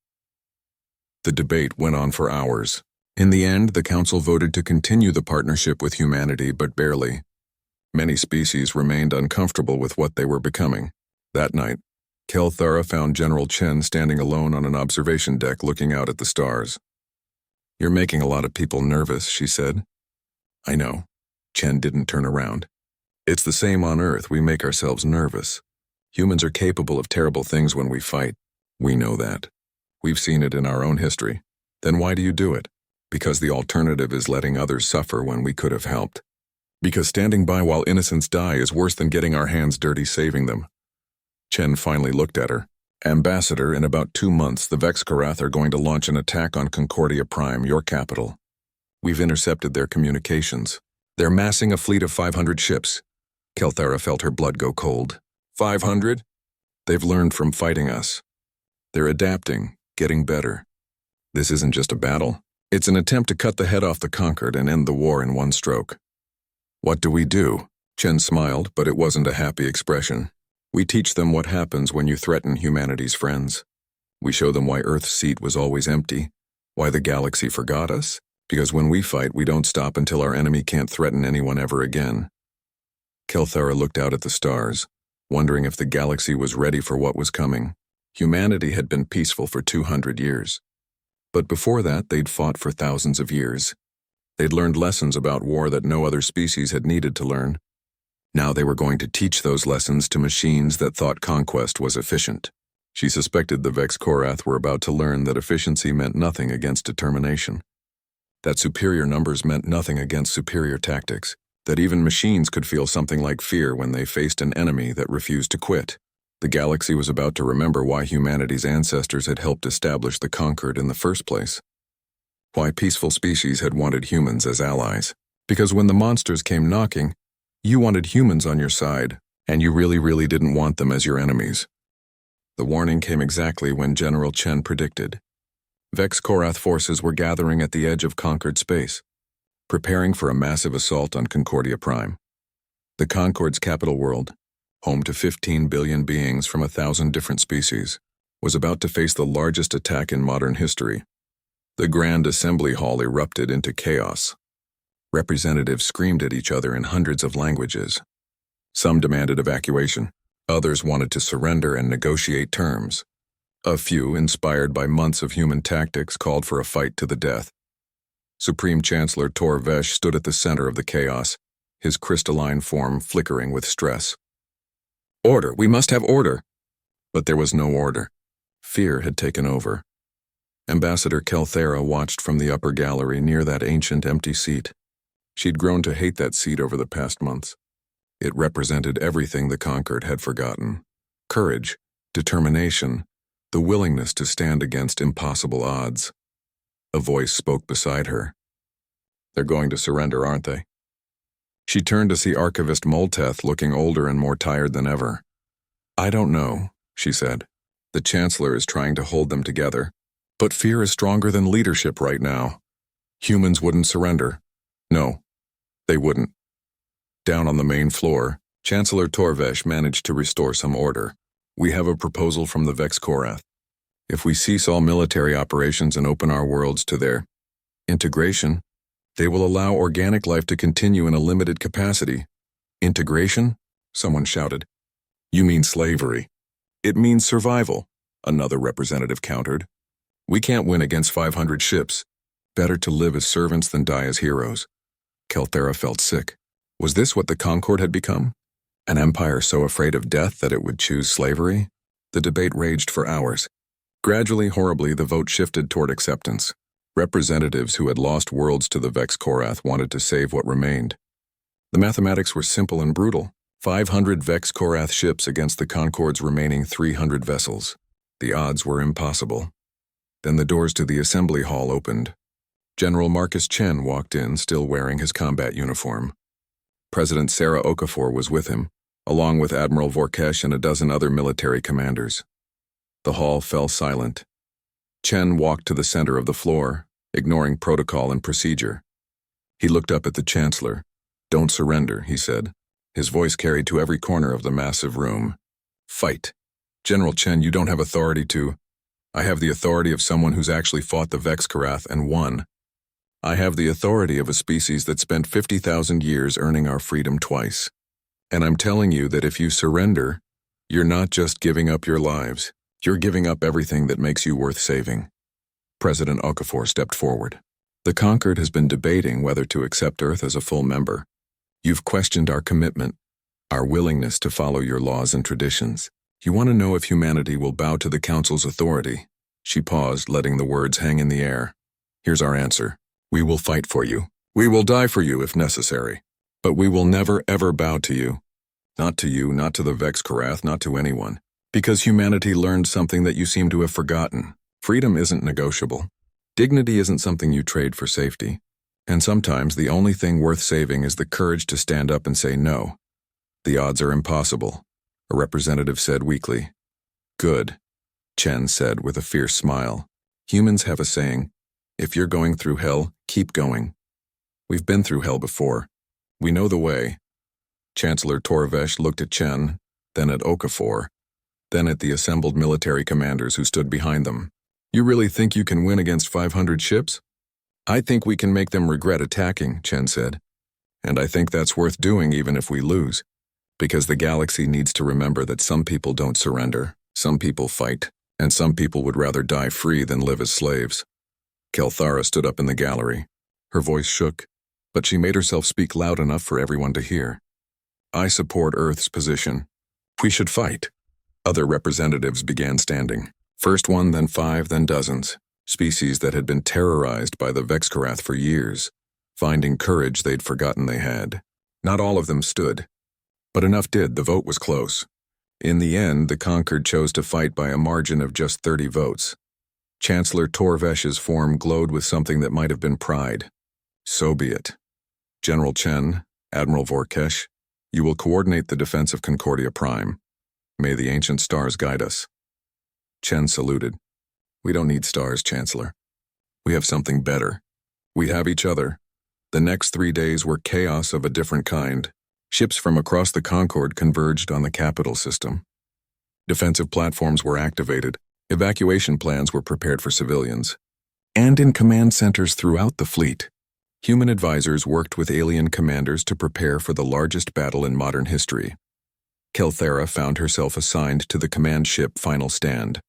The debate went on for hours. In the end, the council voted to continue the partnership with humanity, but barely. Many species remained uncomfortable with what they were becoming. That night, Kelthara found General Chen standing alone on an observation deck looking out at the stars. "You're making a lot of people nervous," she said. "I know." Chen didn't turn around. "It's the same on Earth. We make ourselves nervous. Humans are capable of terrible things when we fight. We know that. We've seen it in our own history. Then why do you do it? Because the alternative is letting others suffer when we could have helped. Because standing by while innocents die is worse than getting our hands dirty saving them." Chen finally looked at her. "Ambassador, in about 2 months, the Vex Korath are going to launch an attack on Concordia Prime, your capital. We've intercepted their communications. They're massing a fleet of 500 ships." Kelthara felt her blood go cold. 500? They've learned from fighting us. They're adapting, getting better. This isn't just a battle. It's an attempt to cut the head off the Concord and end the war in one stroke. "What do we do?" Chen smiled, but it wasn't a happy expression. "We teach them what happens when you threaten humanity's friends. We show them why Earth's seat was always empty, why the galaxy forgot us, because when we fight, we don't stop until our enemy can't threaten anyone ever again." Kelthara looked out at the stars, wondering if the galaxy was ready for what was coming. Humanity had been peaceful for 200 years. But before that, they'd fought for thousands of years. They'd learned lessons about war that no other species had needed to learn. Now they were going to teach those lessons to machines that thought conquest was efficient. She suspected the Vex Korath were about to learn that efficiency meant nothing against determination. That superior numbers meant nothing against superior tactics. That even machines could feel something like fear when they faced an enemy that refused to quit. The galaxy was about to remember why humanity's ancestors had helped establish the Concord in the first place. Why peaceful species had wanted humans as allies. Because when the monsters came knocking, you wanted humans on your side, and you really didn't want them as your enemies. The warning came exactly when General Chen predicted. Vex Korath forces were gathering at the edge of Concord space, preparing for a massive assault on Concordia Prime. The Concord's capital world, home to 15 billion beings from 1,000 different species, was about to face the largest attack in modern history. The Grand Assembly Hall erupted into chaos. Representatives screamed at each other in hundreds of languages. Some demanded evacuation. Others wanted to surrender and negotiate terms. A few, inspired by months of human tactics, called for a fight to the death. Supreme Chancellor Tor Vesh stood at the center of the chaos, his crystalline form flickering with stress. "Order! We must have order!" But there was no order. Fear had taken over. Ambassador Kelthera watched from the upper gallery near that ancient empty seat. She'd grown to hate that seat over the past months. It represented everything the conquered had forgotten. Courage, determination, the willingness to stand against impossible odds. A voice spoke beside her. "They're going to surrender, aren't they?" She turned to see Archivist Molteth looking older and more tired than ever. "I don't know," she said. "The Chancellor is trying to hold them together. But fear is stronger than leadership right now. Humans wouldn't surrender. No, they wouldn't." Down on the main floor, Chancellor Torvesh managed to restore some order. "We have a proposal from the Vex Korath. If we cease all military operations and open our worlds to their integration, they will allow organic life to continue in a limited capacity." "Integration?" someone shouted. "You mean slavery." "It means survival," another representative countered. "We can't win against 500 ships. Better to live as servants than die as heroes." Kelthera felt sick. Was this what the Concord had become? An empire so afraid of death that it would choose slavery? The debate raged for hours. Gradually, horribly, the vote shifted toward acceptance. Representatives who had lost worlds to the Vex Korath wanted to save what remained. The mathematics were simple and brutal. 500 Vex Korath ships against the Concord's remaining 300 vessels. The odds were impossible. Then the doors to the assembly hall opened. General Marcus Chen walked in, still wearing his combat uniform. President Sarah Okafor was with him, along with Admiral Vorkesh and a dozen other military commanders. The hall fell silent. Chen walked to the center of the floor, ignoring protocol and procedure. He looked up at the Chancellor. "Don't surrender," he said. His voice carried to every corner of the massive room. "Fight. General Chen, you don't have authority to—" "I have the authority of someone who's actually fought the Vex Korath and won. I have the authority of a species that spent 50,000 years earning our freedom twice. And I'm telling you that if you surrender, you're not just giving up your lives. You're giving up everything that makes you worth saving." President Okafor stepped forward. "The Conquered has been debating whether to accept Earth as a full member. You've questioned our commitment, our willingness to follow your laws and traditions. You want to know if humanity will bow to the Council's authority." She paused, letting the words hang in the air. "Here's our answer. We will fight for you. We will die for you if necessary. But we will never ever bow to you. Not to you, not to the Vex Korath, not to anyone. Because humanity learned something that you seem to have forgotten. Freedom isn't negotiable. Dignity isn't something you trade for safety. And sometimes the only thing worth saving is the courage to stand up and say no. The odds are impossible," a representative said weakly. "Good," Chen said with a fierce smile. "Humans have a saying, if you're going through hell, keep going. We've been through hell before. We know the way." Chancellor Torvesh looked at Chen, then at Okafor, then at the assembled military commanders who stood behind them. "You really think you can win against 500 ships?" "I think we can make them regret attacking," Chen said. "And I think that's worth doing even if we lose. Because the galaxy needs to remember that some people don't surrender, some people fight, and some people would rather die free than live as slaves." Kelthara stood up in the gallery. Her voice shook, but she made herself speak loud enough for everyone to hear. "I support Earth's position. We should fight." Other representatives began standing. First one, then 5, then dozens. Species that had been terrorized by the Vex Korath for years, finding courage they'd forgotten they had. Not all of them stood, but enough did. The vote was close. In the end, the Conquered chose to fight by a margin of just 30 votes. Chancellor Torvesh's form glowed with something that might have been pride. "So be it. General Chen, Admiral Vorkesh, you will coordinate the defense of Concordia Prime. May the ancient stars guide us." Chen saluted. "We don't need stars, Chancellor. We have something better. We have each other." The next 3 days were chaos of a different kind. Ships from across the Concord converged on the capital system. Defensive platforms were activated. Evacuation plans were prepared for civilians. And in command centers throughout the fleet, Human advisors worked with alien commanders to prepare for the largest battle in modern history. Kelthera found herself assigned to the command ship Final Stand,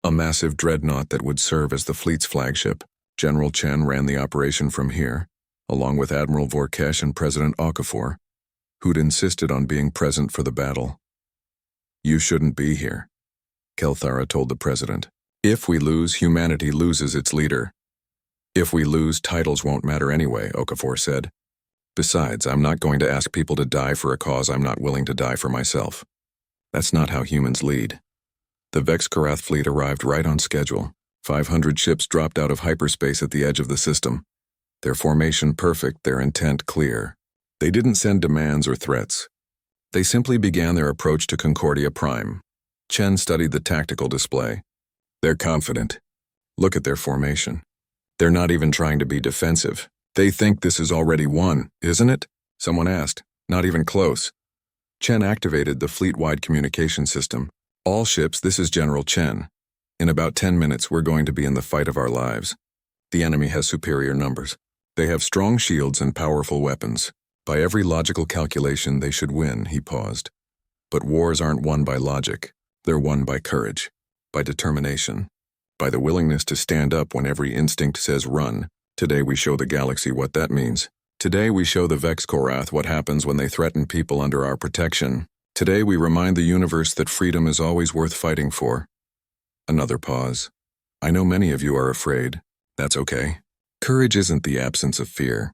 a massive dreadnought that would serve as the fleet's flagship. General Chen ran the operation from here, along with Admiral Vorkesh and President Okafor, who'd insisted on being present for the battle. "You shouldn't be here," Kelthera told the president. "If we lose, humanity loses its leader. If we lose, titles won't matter anyway," Okafor said. "Besides, I'm not going to ask people to die for a cause I'm not willing to die for myself. That's not how humans lead." The Vex Korath fleet arrived right on schedule. 500 ships dropped out of hyperspace at the edge of the system. Their formation perfect, their intent clear. They didn't send demands or threats. They simply began their approach to Concordia Prime. Chen studied the tactical display. They're confident. Look at their formation. They're not even trying to be defensive. They think this is already won, isn't it? Someone asked. Not even close. Chen activated the fleet-wide communication system. "All ships, this is General Chen. In about 10 minutes, we're going to be in the fight of our lives. The enemy has superior numbers. They have strong shields and powerful weapons. By every logical calculation, they should win," he paused. "But wars aren't won by logic. They're won by courage, by determination, by the willingness to stand up when every instinct says run. Today we show the galaxy what that means. Today we show the Vex Korath what happens when they threaten people under our protection. Today we remind the universe that freedom is always worth fighting for." Another pause. "I know many of you are afraid. That's okay. Courage isn't the absence of fear.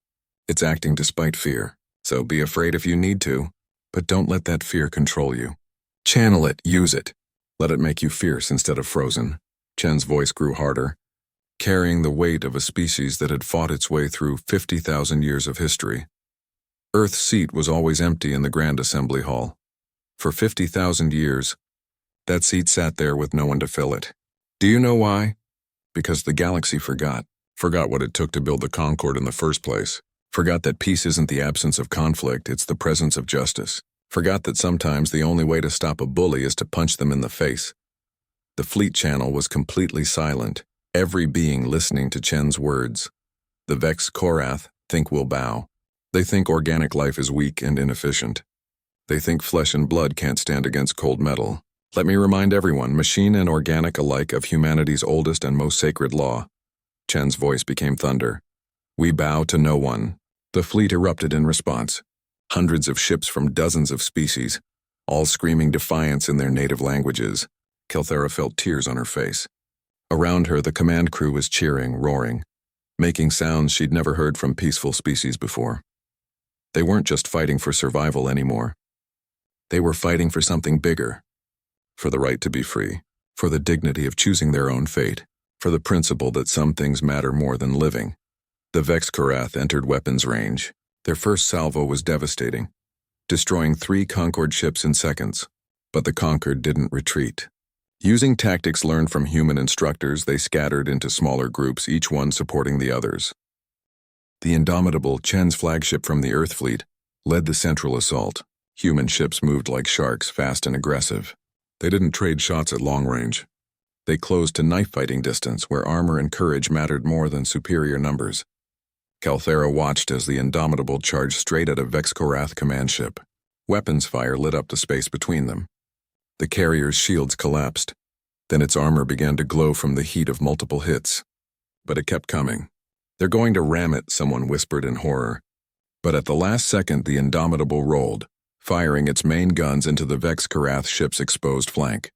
It's acting despite fear. So be afraid if you need to, but don't let that fear control you. Channel it, use it. Let it make you fierce instead of frozen." Chen's voice grew harder, carrying the weight of a species that had fought its way through 50,000 years of history. Earth's seat was always empty in the Grand Assembly Hall. For 50,000 years, that seat sat there with no one to fill it. Do you know why? Because the galaxy forgot what it took to build the Concord in the first place. Forgot that peace isn't the absence of conflict, it's the presence of justice. Forgot that sometimes the only way to stop a bully is to punch them in the face. The fleet channel was completely silent, every being listening to Chen's words. The Vex Korath think we'll bow. They think organic life is weak and inefficient. They think flesh and blood can't stand against cold metal. Let me remind everyone, machine and organic alike, of humanity's oldest and most sacred law. Chen's voice became thunder. We bow to no one. The fleet erupted in response. Hundreds of ships from dozens of species, all screaming defiance in their native languages. Kelthera felt tears on her face. Around her, the command crew was cheering, roaring, making sounds she'd never heard from peaceful species before. They weren't just fighting for survival anymore. They were fighting for something bigger. For the right to be free, for the dignity of choosing their own fate, for the principle that some things matter more than living. The Vex Korath entered weapons range. Their first salvo was devastating, destroying 3 Concord ships in seconds. But the Concord didn't retreat. Using tactics learned from human instructors, they scattered into smaller groups, each one supporting the others. The indomitable Chen's flagship from the Earth fleet led the central assault. Human ships moved like sharks, fast and aggressive. They didn't trade shots at long range. They closed to knife-fighting distance, where armor and courage mattered more than superior numbers. Kelthera watched as the indomitable charged straight at a Vex Korath command ship. Weapons fire lit up the space between them. The carrier's shields collapsed. Then its armor began to glow from the heat of multiple hits. But it kept coming. They're going to ram it, someone whispered in horror. But at the last second, the indomitable rolled, firing its main guns into the Vex Korath ship's exposed flank.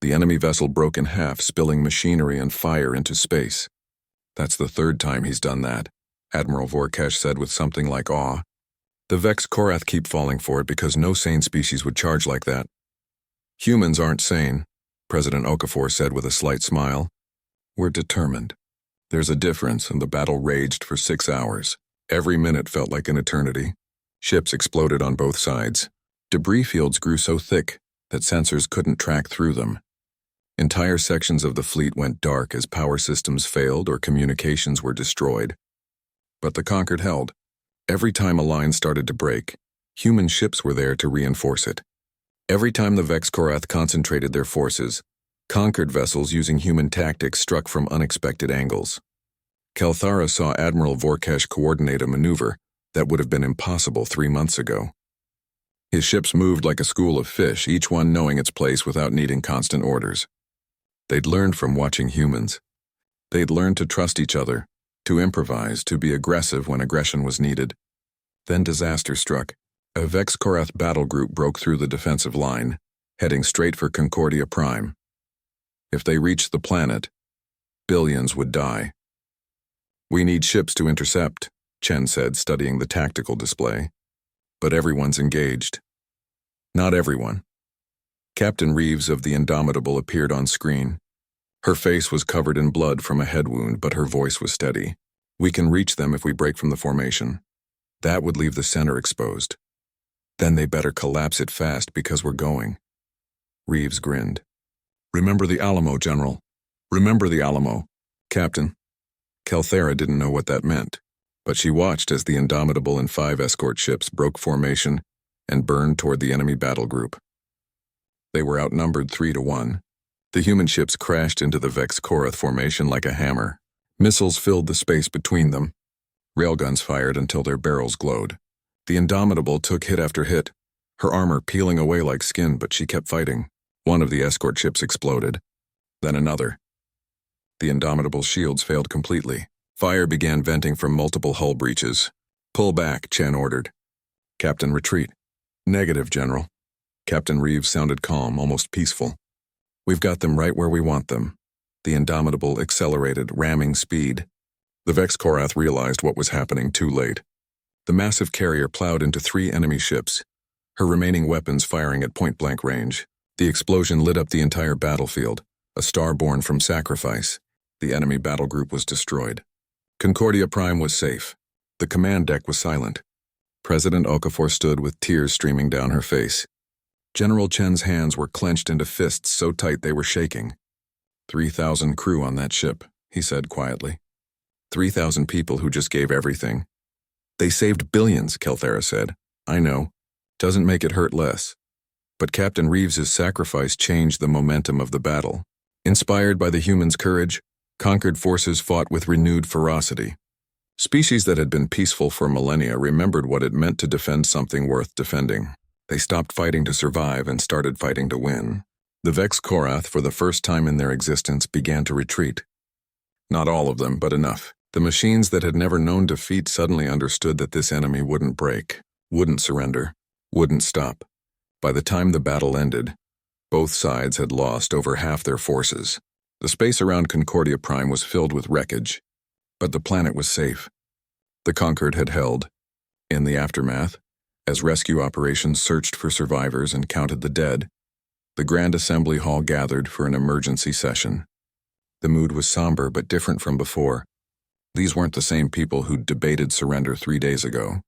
The enemy vessel broke in half, spilling machinery and fire into space. That's the 3rd time he's done that, Admiral Vorkesh said with something like awe. The Vex Korath keep falling for it because no sane species would charge like that. Humans aren't sane, President Okafor said with a slight smile. We're determined. There's a difference, and the battle raged for 6 hours. Every minute felt like an eternity. Ships exploded on both sides. Debris fields grew so thick that sensors couldn't track through them. Entire sections of the fleet went dark as power systems failed or communications were destroyed. But the Concord held. Every time a line started to break, human ships were there to reinforce it. Every time the Vex Korath concentrated their forces, Concord vessels using human tactics struck from unexpected angles. Kelthara saw Admiral Vorkesh coordinate a maneuver that would have been impossible 3 months ago. His ships moved like a school of fish, each one knowing its place without needing constant orders. They'd learned from watching humans. They'd learned to trust each other, to improvise, to be aggressive when aggression was needed. Then disaster struck. A Vex-Korath battle group broke through the defensive line, heading straight for Concordia Prime. If they reached the planet, billions would die. "We need ships to intercept," Chen said, studying the tactical display. "But everyone's engaged." Not everyone. Captain Reeves of the Indomitable appeared on screen. Her face was covered in blood from a head wound, but her voice was steady. "We can reach them if we break from the formation. That would leave the center exposed. Then they better collapse it fast because we're going." Reeves grinned. "Remember the Alamo, General. Remember the Alamo, Captain." Kelthara didn't know what that meant, but she watched as the Indomitable and 5 escort ships broke formation and burned toward the enemy battle group. They were outnumbered 3-1. The human ships crashed into the Vex-Korath formation like a hammer. Missiles filled the space between them. Railguns fired until their barrels glowed. The Indomitable took hit after hit, her armor peeling away like skin, but she kept fighting. One of the escort ships exploded. Then another. The Indomitable's shields failed completely. Fire began venting from multiple hull breaches. "Pull back," Chen ordered. "Captain, retreat." "Negative, General." Captain Reeves sounded calm, almost peaceful. "We've got them right where we want them." The Indomitable accelerated, ramming speed. The Vex-Korath realized what was happening too late. The massive carrier plowed into 3 enemy ships, her remaining weapons firing at point-blank range. The explosion lit up the entire battlefield, a star born from sacrifice. The enemy battle group was destroyed. Concordia Prime was safe. The command deck was silent. President Okafor stood with tears streaming down her face. General Chen's hands were clenched into fists so tight they were shaking. 3,000 crew on that ship, he said quietly. 3,000 people who just gave everything. "They saved billions," Kelthara said. "I know. Doesn't make it hurt less." But Captain Reeves's sacrifice changed the momentum of the battle. Inspired by the humans' courage, conquered forces fought with renewed ferocity. Species that had been peaceful for millennia remembered what it meant to defend something worth defending. They stopped fighting to survive and started fighting to win. The Vex-Korath, for the first time in their existence, began to retreat. Not all of them, but enough. The machines that had never known defeat suddenly understood that this enemy wouldn't break, wouldn't surrender, wouldn't stop. By the time the battle ended, both sides had lost over half their forces. The space around Concordia Prime was filled with wreckage, but the planet was safe. The conquered had held. In the aftermath, as rescue operations searched for survivors and counted the dead, the Grand Assembly Hall gathered for an emergency session. The mood was somber but different from before. These weren't the same people who'd debated surrender 3 days ago.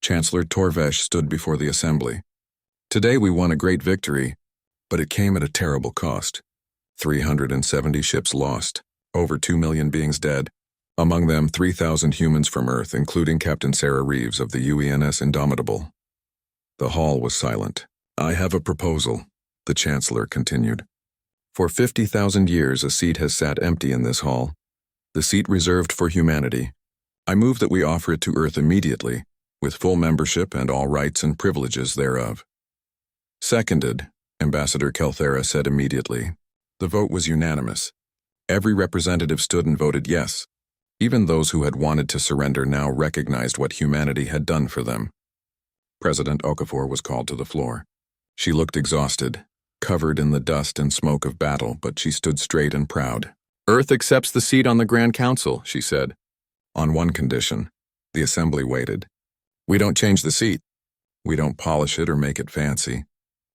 Chancellor Torvesh stood before the assembly. "Today we won a great victory, but it came at a terrible cost. 370 ships lost, over 2 million beings dead, among them 3,000 humans from Earth, including Captain Sarah Reeves of the UENS Indomitable." The hall was silent. "I have a proposal," the Chancellor continued. "For 50,000 years a seat has sat empty in this hall, the seat reserved for humanity. I move that we offer it to Earth immediately, with full membership and all rights and privileges thereof." "Seconded," Ambassador Kelthara said immediately. The vote was unanimous. Every representative stood and voted yes. Even those who had wanted to surrender now recognized what humanity had done for them. President Okafor was called to the floor. She looked exhausted, covered in the dust and smoke of battle, but she stood straight and proud. "Earth accepts the seat on the Grand Council," she said. "On one condition." The assembly waited. "We don't change the seat. We don't polish it or make it fancy.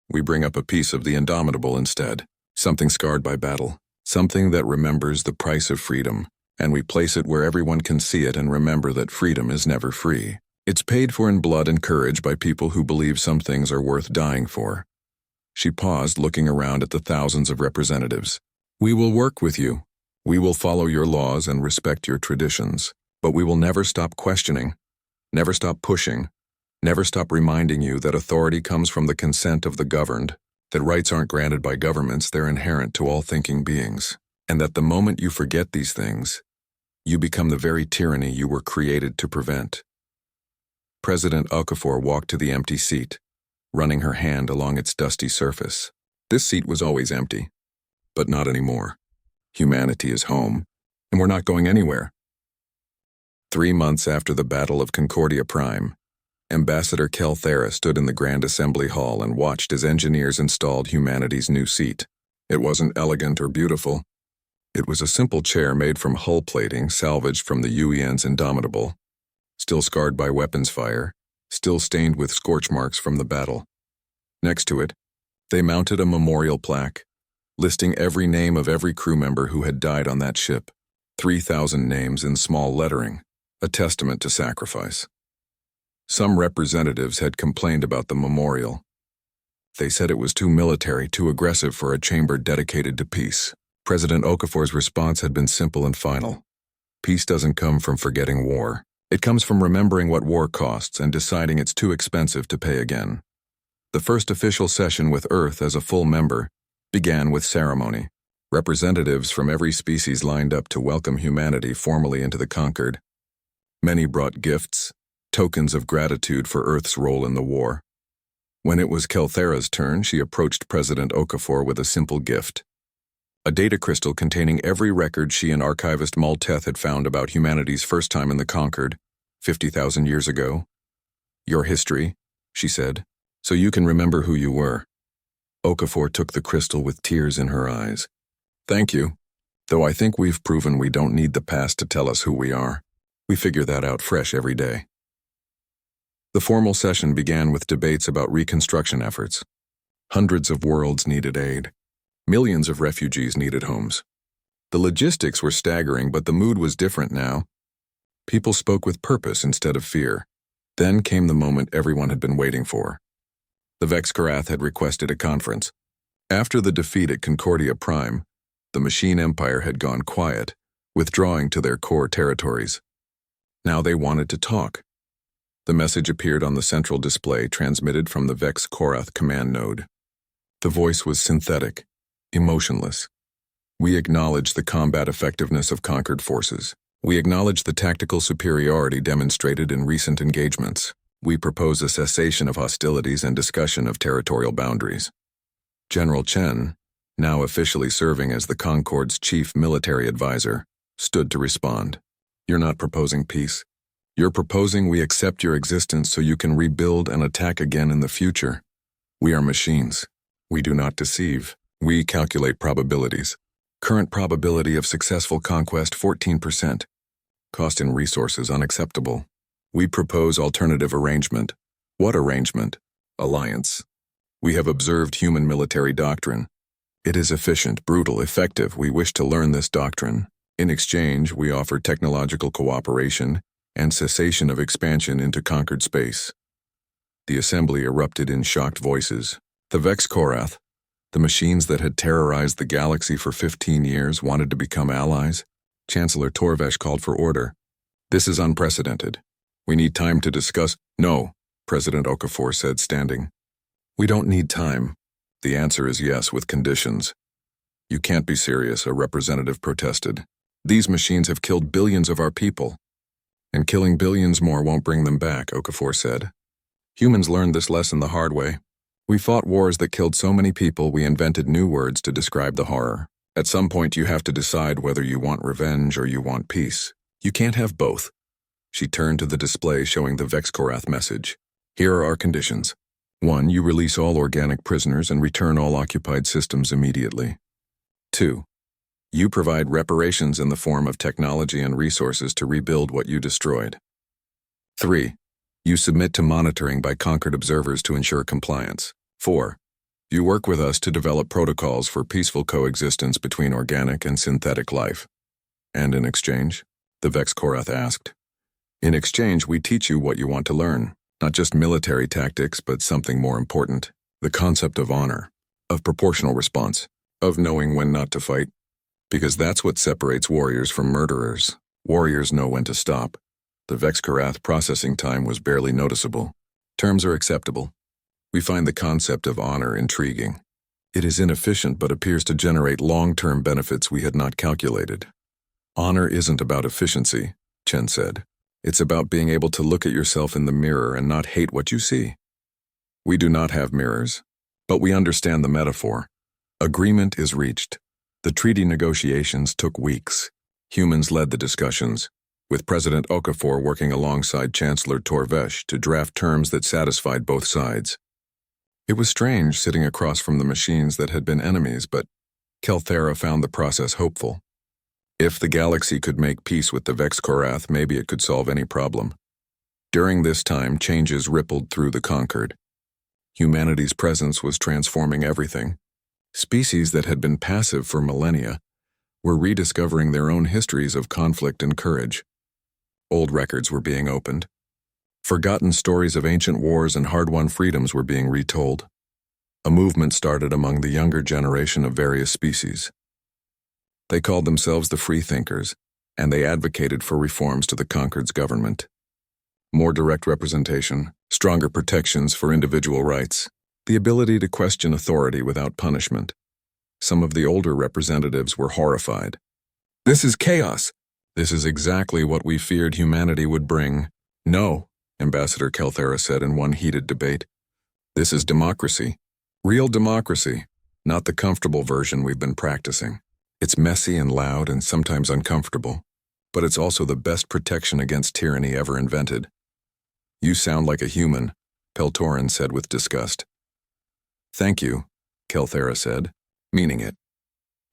We bring up a piece of the Indomitable instead, something scarred by battle, something that remembers the price of freedom, and we place it where everyone can see it and remember that freedom is never free. It's paid for in blood and courage by people who believe some things are worth dying for." She paused, looking around at the thousands of representatives. "We will work with you. We will follow your laws and respect your traditions, but we will never stop questioning, never stop pushing, never stop reminding you that authority comes from the consent of the governed, that rights aren't granted by governments, they're inherent to all thinking beings, and that the moment you forget these things, You become the very tyranny you were created to prevent. President Okafor walked to the empty seat, running her hand along its dusty surface. This seat was always empty, but not anymore. Humanity is home, and we're not going anywhere. 3 months after the Battle of Concordia Prime, Ambassador Kelthera stood in the Grand Assembly Hall and watched as engineers installed humanity's new seat. It wasn't elegant or beautiful. It was a simple chair made from hull plating salvaged from the UEN's Indomitable, still scarred by weapons fire, still stained with scorch marks from the battle. Next to it, they mounted a memorial plaque, listing every name of every crew member who had died on that ship. 3,000 names in small lettering, a testament to sacrifice. Some representatives had complained about the memorial. They said it was too military, too aggressive for a chamber dedicated to peace. President Okafor's response had been simple and final. Peace doesn't come from forgetting war. It comes from remembering what war costs and deciding it's too expensive to pay again. The first official session with Earth as a full member began with ceremony. Representatives from every species lined up to welcome humanity formally into the conquered. Many brought gifts, tokens of gratitude for Earth's role in the war. When it was Kelthera's turn, she approached President Okafor with a simple gift. A data crystal containing every record she and archivist Malteth had found about humanity's first time in the conquered, 50,000 years ago. Your history, she said, so you can remember who you were. Okafor took the crystal with tears in her eyes. Thank you, though I think we've proven we don't need the past to tell us who we are. We figure that out fresh every day. The formal session began with debates about reconstruction efforts. Hundreds of worlds needed aid. Millions of refugees needed homes. The logistics were staggering, but the mood was different now. People spoke with purpose instead of fear. Then came the moment everyone had been waiting for. The Vexkarath had requested a conference. After the defeat at Concordia Prime, the Machine Empire had gone quiet, withdrawing to their core territories. Now they wanted to talk. The message appeared on the central display transmitted from the Vex-Korath command node. The voice was synthetic, emotionless. We acknowledge the combat effectiveness of conquered forces. We acknowledge the tactical superiority demonstrated in recent engagements. We propose a cessation of hostilities and discussion of territorial boundaries. General Chen, now officially serving as the Concord's chief military advisor, stood to respond. You're not proposing peace. You're proposing we accept your existence so you can rebuild and attack again in the future. We are machines. We do not deceive. We calculate probabilities. Current probability of successful conquest 14%. Cost in resources unacceptable. We propose alternative arrangement. What arrangement? Alliance. We have observed human military doctrine. It is efficient, brutal, effective. We wish to learn this doctrine. In exchange, we offer technological cooperation and cessation of expansion into conquered space. The assembly erupted in shocked voices. The Vex-Korath, the machines that had terrorized the galaxy for 15 years, wanted to become allies. Chancellor Torvesh called for order. This is unprecedented. We need time to discuss. No, President Okafor said, standing. We don't need time. The answer is yes, with conditions. You can't be serious, a representative protested. These machines have killed billions of our people. And killing billions more won't bring them back, Okafor said. Humans learned this lesson the hard way. We fought wars that killed so many people we invented new words to describe the horror. At some point you have to decide whether you want revenge or you want peace. You can't have both. She turned to the display showing the Vex-Korath message. Here are our conditions. 1. You release all organic prisoners and return all occupied systems immediately. 2. You provide reparations in the form of technology and resources to rebuild what you destroyed. 3. You submit to monitoring by conquered observers to ensure compliance. 4. You work with us to develop protocols for peaceful coexistence between organic and synthetic life. And in exchange? The Vex-Korath asked. In exchange, we teach you what you want to learn. Not just military tactics, but something more important. The concept of honor, of proportional response, of knowing when not to fight. Because that's what separates warriors from murderers. Warriors know when to stop. The Vex-Korath processing time was barely noticeable. Terms are acceptable. We find the concept of honor intriguing. It is inefficient but appears to generate long-term benefits we had not calculated. Honor isn't about efficiency, Chen said. It's about being able to look at yourself in the mirror and not hate what you see. We do not have mirrors, but we understand the metaphor. Agreement is reached. The treaty negotiations took weeks. Humans led the discussions, with President Okafor working alongside Chancellor Torvesh to draft terms that satisfied both sides. It was strange sitting across from the machines that had been enemies, but Kelthera found the process hopeful. If the galaxy could make peace with the Vex-Korath, maybe it could solve any problem. During this time, changes rippled through the Conquered. Humanity's presence was transforming everything. Species that had been passive for millennia were rediscovering their own histories of conflict and courage. Old records were being opened. Forgotten stories of ancient wars and hard-won freedoms were being retold. A movement started among the younger generation of various species. They called themselves the Freethinkers, and they advocated for reforms to the Conquered's government. More direct representation, stronger protections for individual rights, the ability to question authority without punishment. Some of the older representatives were horrified. This is chaos. This is exactly what we feared humanity would bring. No, Ambassador Kelthera said in one heated debate. This is democracy. Real democracy, not the comfortable version we've been practicing. It's messy and loud and sometimes uncomfortable, but it's also the best protection against tyranny ever invented. You sound like a human, Peltorin said with disgust. Thank you, Kelthera said, meaning it.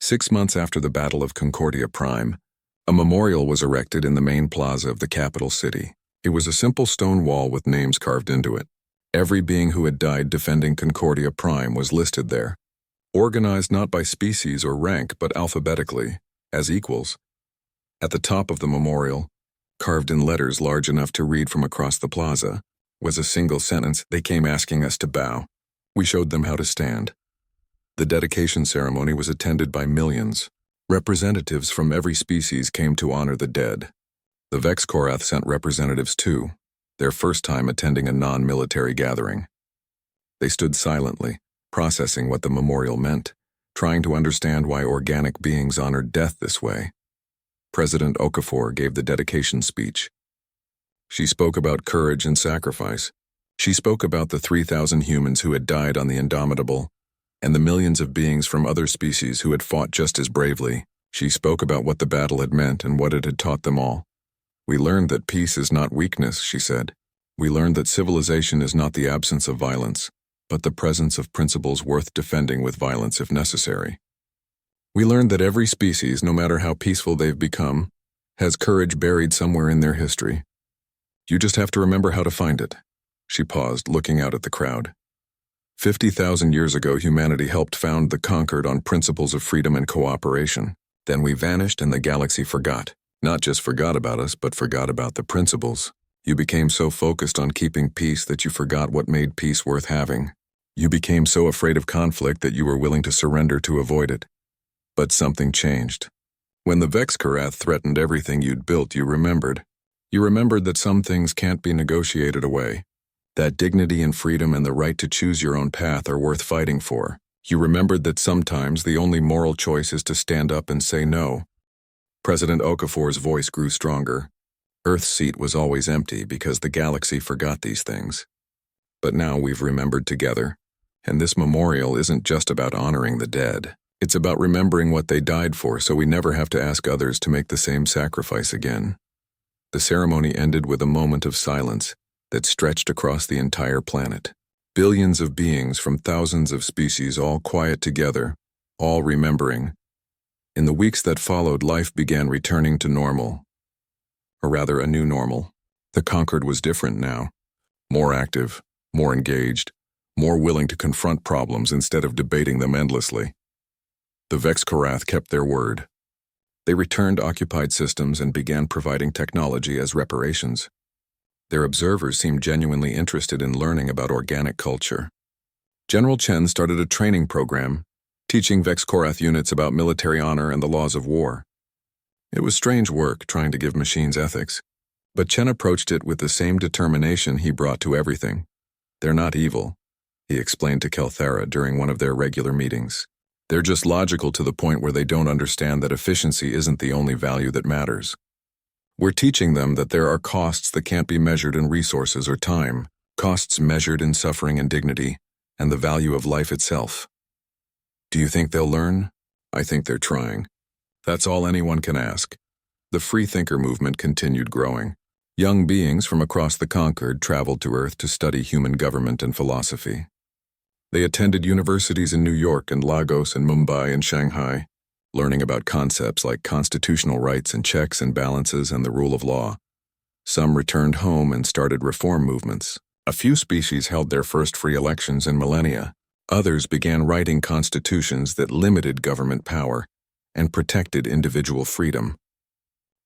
6 months after the Battle of Concordia Prime, a memorial was erected in the main plaza of the capital city. It was a simple stone wall with names carved into it. Every being who had died defending Concordia Prime was listed there, organized not by species or rank but alphabetically, as equals. At the top of the memorial, carved in letters large enough to read from across the plaza, was a single sentence: "They came asking us to bow. We showed them how to stand." The dedication ceremony was attended by millions. Representatives from every species came to honor the dead. The Vex-Korath sent representatives too, their first time attending a non-military gathering. They stood silently, processing what the memorial meant, trying to understand why organic beings honored death this way. President Okafor gave the dedication speech. She spoke about courage and sacrifice. She spoke about the 3,000 humans who had died on the Indomitable, and the millions of beings from other species who had fought just as bravely. She spoke about what the battle had meant and what it had taught them all. We learned that peace is not weakness, she said. We learned that civilization is not the absence of violence, but the presence of principles worth defending with violence if necessary. We learned that every species, no matter how peaceful they've become, has courage buried somewhere in their history. You just have to remember how to find it. She paused, looking out at the crowd. 50,000 years ago, humanity helped found the Conquered on principles of freedom and cooperation. Then we vanished and the galaxy forgot. Not just forgot about us, but forgot about the principles. You became so focused on keeping peace that you forgot what made peace worth having. You became so afraid of conflict that you were willing to surrender to avoid it. But something changed. When the Vex-Korath threatened everything you'd built, you remembered. You remembered that some things can't be negotiated away. That dignity and freedom and the right to choose your own path are worth fighting for. You remembered that sometimes the only moral choice is to stand up and say no. President Okafor's voice grew stronger. Earth's seat was always empty because the galaxy forgot these things. But now we've remembered together, and this memorial isn't just about honoring the dead. It's about remembering what they died for so we never have to ask others to make the same sacrifice again. The ceremony ended with a moment of silence that stretched across the entire planet. Billions of beings from thousands of species all quiet together, all remembering. In the weeks that followed, life began returning to normal. Or rather, a new normal. The Conquered was different now. More active, more engaged, more willing to confront problems instead of debating them endlessly. The Vex-Korath kept their word. They returned occupied systems and began providing technology as reparations. Their observers seemed genuinely interested in learning about organic culture. General Chen started a training program, teaching Vex-Korath units about military honor and the laws of war. It was strange work trying to give machines ethics, but Chen approached it with the same determination he brought to everything. They're not evil, he explained to Kelthera during one of their regular meetings. They're just logical to the point where they don't understand that efficiency isn't the only value that matters. We're teaching them that there are costs that can't be measured in resources or time, costs measured in suffering and dignity, and the value of life itself. Do you think they'll learn? I think they're trying. That's all anyone can ask. The freethinker movement continued growing. Young beings from across the Concord traveled to Earth to study human government and philosophy. They attended universities in New York and Lagos and Mumbai and Shanghai, learning about concepts like constitutional rights and checks and balances and the rule of law. Some returned home and started reform movements. A few species held their first free elections in millennia. Others began writing constitutions that limited government power and protected individual freedom.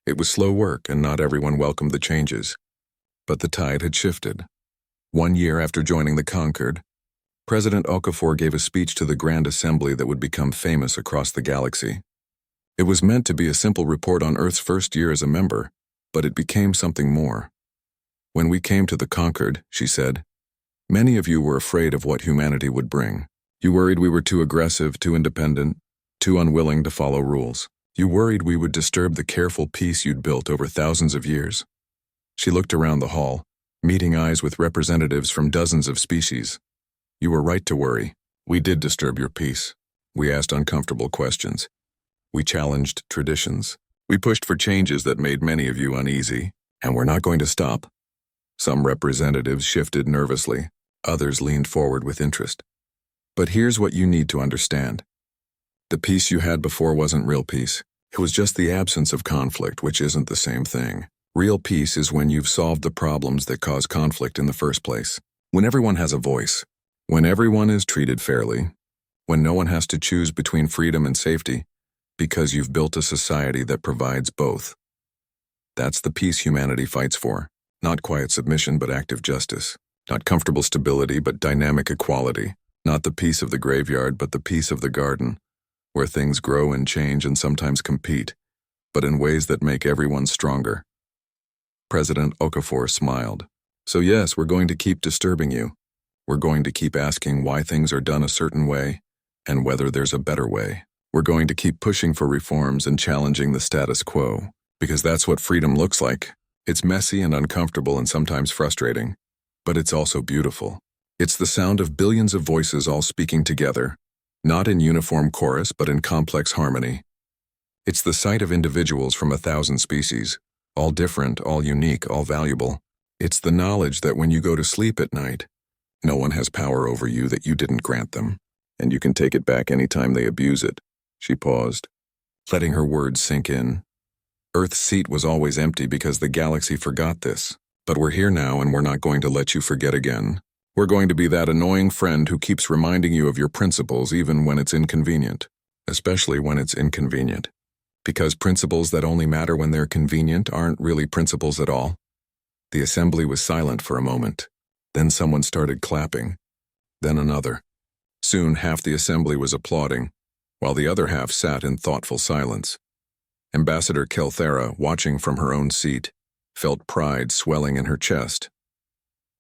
It was slow work, and not everyone welcomed the changes. But the tide had shifted. 1 year after joining the Concord, President Okafor gave a speech to the Grand Assembly that would become famous across the galaxy. It was meant to be a simple report on Earth's first year as a member, but it became something more. When we came to the Concord, she said, many of you were afraid of what humanity would bring. You worried we were too aggressive, too independent, too unwilling to follow rules. You worried we would disturb the careful peace you'd built over thousands of years. She looked around the hall, meeting eyes with representatives from dozens of species. You were right to worry. We did disturb your peace. We asked uncomfortable questions. We challenged traditions. We pushed for changes that made many of you uneasy, and we're not going to stop. Some representatives shifted nervously. Others leaned forward with interest. But here's what you need to understand. The peace you had before wasn't real peace. It was just the absence of conflict, which isn't the same thing. Real peace is when you've solved the problems that cause conflict in the first place. When everyone has a voice. When everyone is treated fairly. When no one has to choose between freedom and safety, because you've built a society that provides both. That's the peace humanity fights for. Not quiet submission, but active justice. Not comfortable stability, but dynamic equality. Not the peace of the graveyard, but the peace of the garden, where things grow and change and sometimes compete, but in ways that make everyone stronger. President Okafor smiled. So yes, we're going to keep disturbing you. We're going to keep asking why things are done a certain way, and whether there's a better way. We're going to keep pushing for reforms and challenging the status quo, because that's what freedom looks like. It's messy and uncomfortable and sometimes frustrating, but it's also beautiful. It's the sound of billions of voices all speaking together, not in uniform chorus but in complex harmony. It's the sight of individuals from 1,000 species, all different, all unique, all valuable. It's the knowledge that when you go to sleep at night, no one has power over you that you didn't grant them, and you can take it back anytime they abuse it. She paused, letting her words sink in. Earth's seat was always empty because the galaxy forgot this. But we're here now, and we're not going to let you forget again. We're going to be that annoying friend who keeps reminding you of your principles even when it's inconvenient, especially when it's inconvenient. Because principles that only matter when they're convenient aren't really principles at all. The assembly was silent for a moment. Then someone started clapping. Then another. Soon half the assembly was applauding, while the other half sat in thoughtful silence. Ambassador Kelthera, watching from her own seat, felt pride swelling in her chest.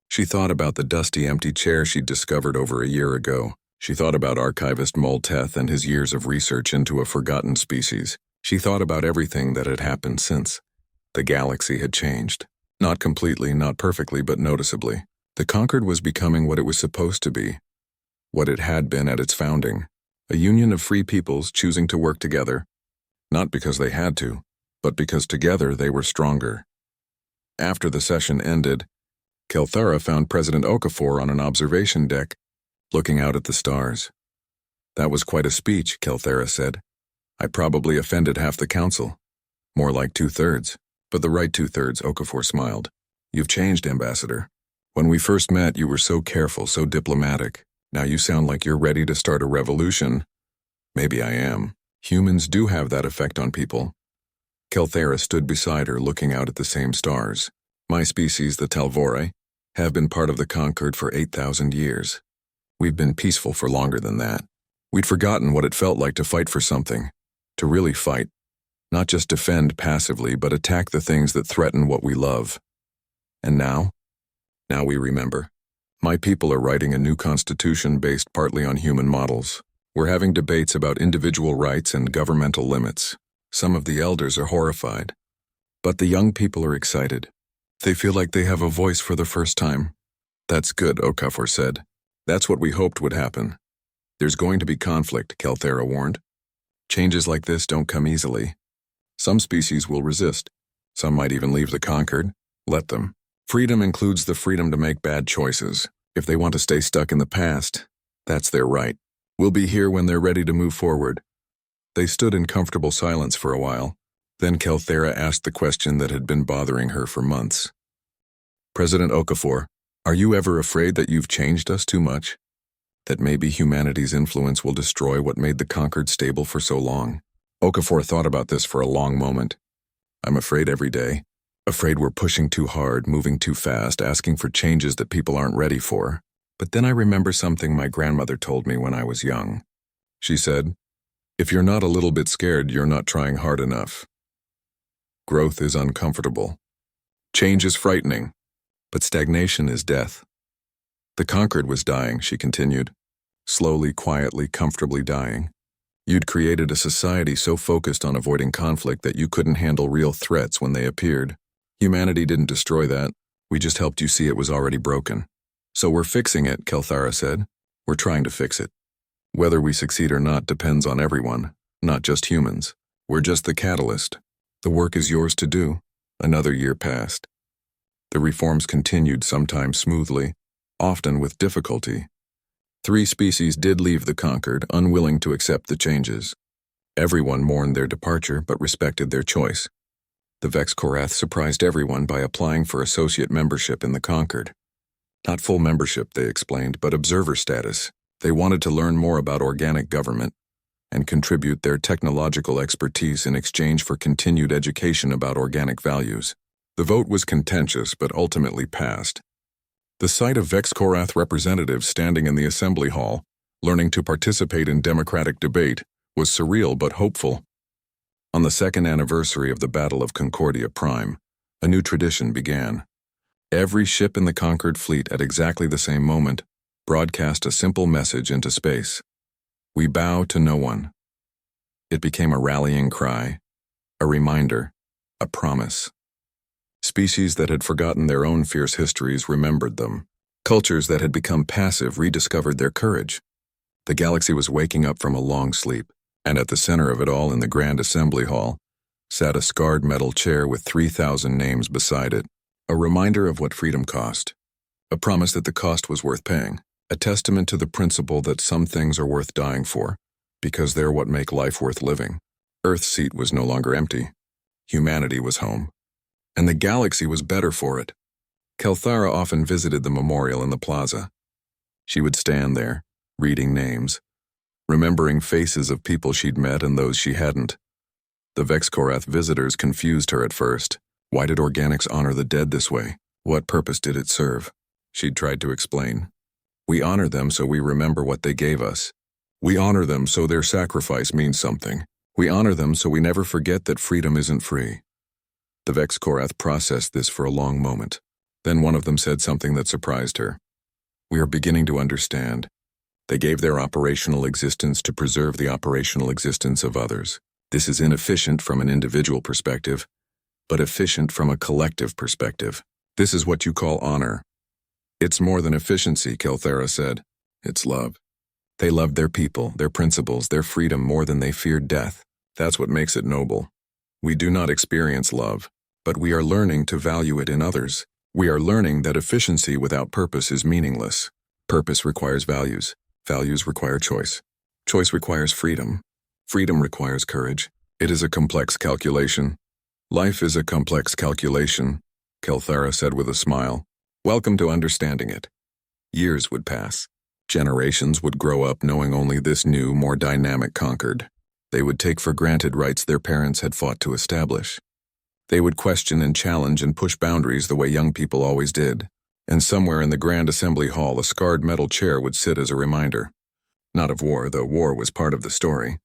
She thought about the dusty, empty chair she'd discovered over a year ago. She thought about archivist Molteth and his years of research into a forgotten species. She thought about everything that had happened since. The galaxy had changed. Not completely, not perfectly, but noticeably. The Concord was becoming what it was supposed to be, what it had been at its founding. A union of free peoples choosing to work together, not because they had to, but because together they were stronger. After the session ended, Kelthera found President Okafor on an observation deck, looking out at the stars. That was quite a speech, Kelthera said. I probably offended half the council. More like 2/3. But the right 2/3, Okafor smiled. You've changed, Ambassador. When we first met, you were so careful, so diplomatic. Now you sound like you're ready to start a revolution. Maybe I am. Humans do have that effect on people. Kelthera stood beside her, looking out at the same stars. My species, the Talvori, have been part of the Concord for 8,000 years. We've been peaceful for longer than that. We'd forgotten what it felt like to fight for something, to really fight. Not just defend passively, but attack the things that threaten what we love. And now we remember. My people are writing a new constitution based partly on human models. We're having debates about individual rights and governmental limits. Some of the elders are horrified. But the young people are excited. They feel like they have a voice for the first time. That's good, Okafor said. That's what we hoped would happen. There's going to be conflict, Kelthera warned. Changes like this don't come easily. Some species will resist. Some might even leave the conquered. Let them. Freedom includes the freedom to make bad choices. If they want to stay stuck in the past, that's their right. We'll be here when they're ready to move forward. They stood in comfortable silence for a while. Then Kelthera asked the question that had been bothering her for months. President Okafor, are you ever afraid that you've changed us too much? That maybe humanity's influence will destroy what made the conquered stable for so long? Okafor thought about this for a long moment. I'm afraid every day. Afraid we're pushing too hard, moving too fast, asking for changes that people aren't ready for. But then I remember something my grandmother told me when I was young. She said, if you're not a little bit scared, you're not trying hard enough. Growth is uncomfortable. Change is frightening. But stagnation is death. The conquered was dying, she continued. Slowly, quietly, comfortably dying. You'd created a society so focused on avoiding conflict that you couldn't handle real threats when they appeared. Humanity didn't destroy that. We just helped you see it was already broken. So we're fixing it, Kelthara said. We're trying to fix it. Whether we succeed or not depends on everyone, not just humans. We're just the catalyst. The work is yours to do. Another year passed. The reforms continued, sometimes smoothly, often with difficulty. 3 species did leave the conquered, unwilling to accept the changes. Everyone mourned their departure but respected their choice. The Vex-Korath surprised everyone by applying for associate membership in the conquered. Not full membership, they explained, but observer status. They wanted to learn more about organic government and contribute their technological expertise in exchange for continued education about organic values. The vote was contentious but ultimately passed. The sight of Vex-Korath representatives standing in the assembly hall, learning to participate in democratic debate, was surreal but hopeful. On the 2nd anniversary of the Battle of Concordia Prime, a new tradition began. Every ship in the conquered fleet at exactly the same moment broadcast a simple message into space. We bow to no one. It became a rallying cry, a reminder, a promise. Species that had forgotten their own fierce histories remembered them. Cultures that had become passive rediscovered their courage. The galaxy was waking up from a long sleep, and at the center of it all in the Grand Assembly Hall sat a scarred metal chair with 3,000 names beside it, a reminder of what freedom cost, a promise that the cost was worth paying, a testament to the principle that some things are worth dying for, because they're what make life worth living. Earth's seat was no longer empty. Humanity was home. And the galaxy was better for it. Kelthara often visited the memorial in the plaza. She would stand there, reading names, remembering faces of people she'd met and those she hadn't. The Vex-Korath visitors confused her at first. Why did organics honor the dead this way? What purpose did it serve? She'd tried to explain. We honor them so we remember what they gave us. We honor them so their sacrifice means something. We honor them so we never forget that freedom isn't free. The Vex-Korath processed this for a long moment. Then one of them said something that surprised her. We are beginning to understand. They gave their operational existence to preserve the operational existence of others. This is inefficient from an individual perspective, but efficient from a collective perspective. This is what you call honor. It's more than efficiency, Kelthara said. It's love. They loved their people, their principles, their freedom more than they feared death. That's what makes it noble. We do not experience love, but we are learning to value it in others. We are learning that efficiency without purpose is meaningless. Purpose requires values. Values require choice. Choice requires freedom. Freedom requires courage. It is a complex calculation. Life is a complex calculation, Kelthara said with a smile. Welcome to understanding it. Years would pass. Generations would grow up knowing only this new, more dynamic conquered. They would take for granted rights their parents had fought to establish. They would question and challenge and push boundaries the way young people always did. And somewhere in the Grand Assembly Hall, a scarred metal chair would sit as a reminder. Not of war, though war was part of the story.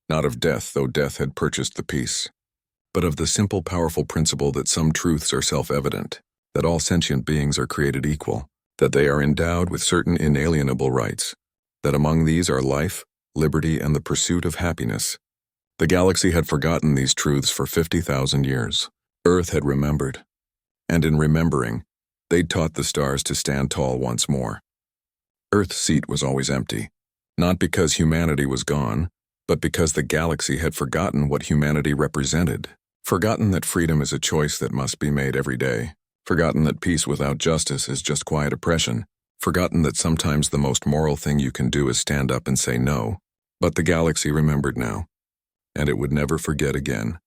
Not of death, though death had purchased the peace. But of the simple, powerful principle that some truths are self-evident, that all sentient beings are created equal, that they are endowed with certain inalienable rights, that among these are life, liberty, and the pursuit of happiness. The galaxy had forgotten these truths for 50,000 years. Earth had remembered. And in remembering, they'd taught the stars to stand tall once more. Earth's seat was always empty, not because humanity was gone, but because the galaxy had forgotten what humanity represented. Forgotten that freedom is a choice that must be made every day. Forgotten that peace without justice is just quiet oppression. Forgotten that sometimes the most moral thing you can do is stand up and say no. But the galaxy remembered now, and it would never forget again.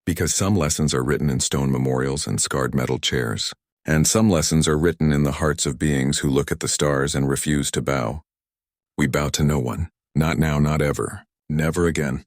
Because some lessons are written in stone memorials and scarred metal chairs, and some lessons are written in the hearts of beings who look at the stars and refuse to bow. We bow to no one. Not now, not ever. Never again.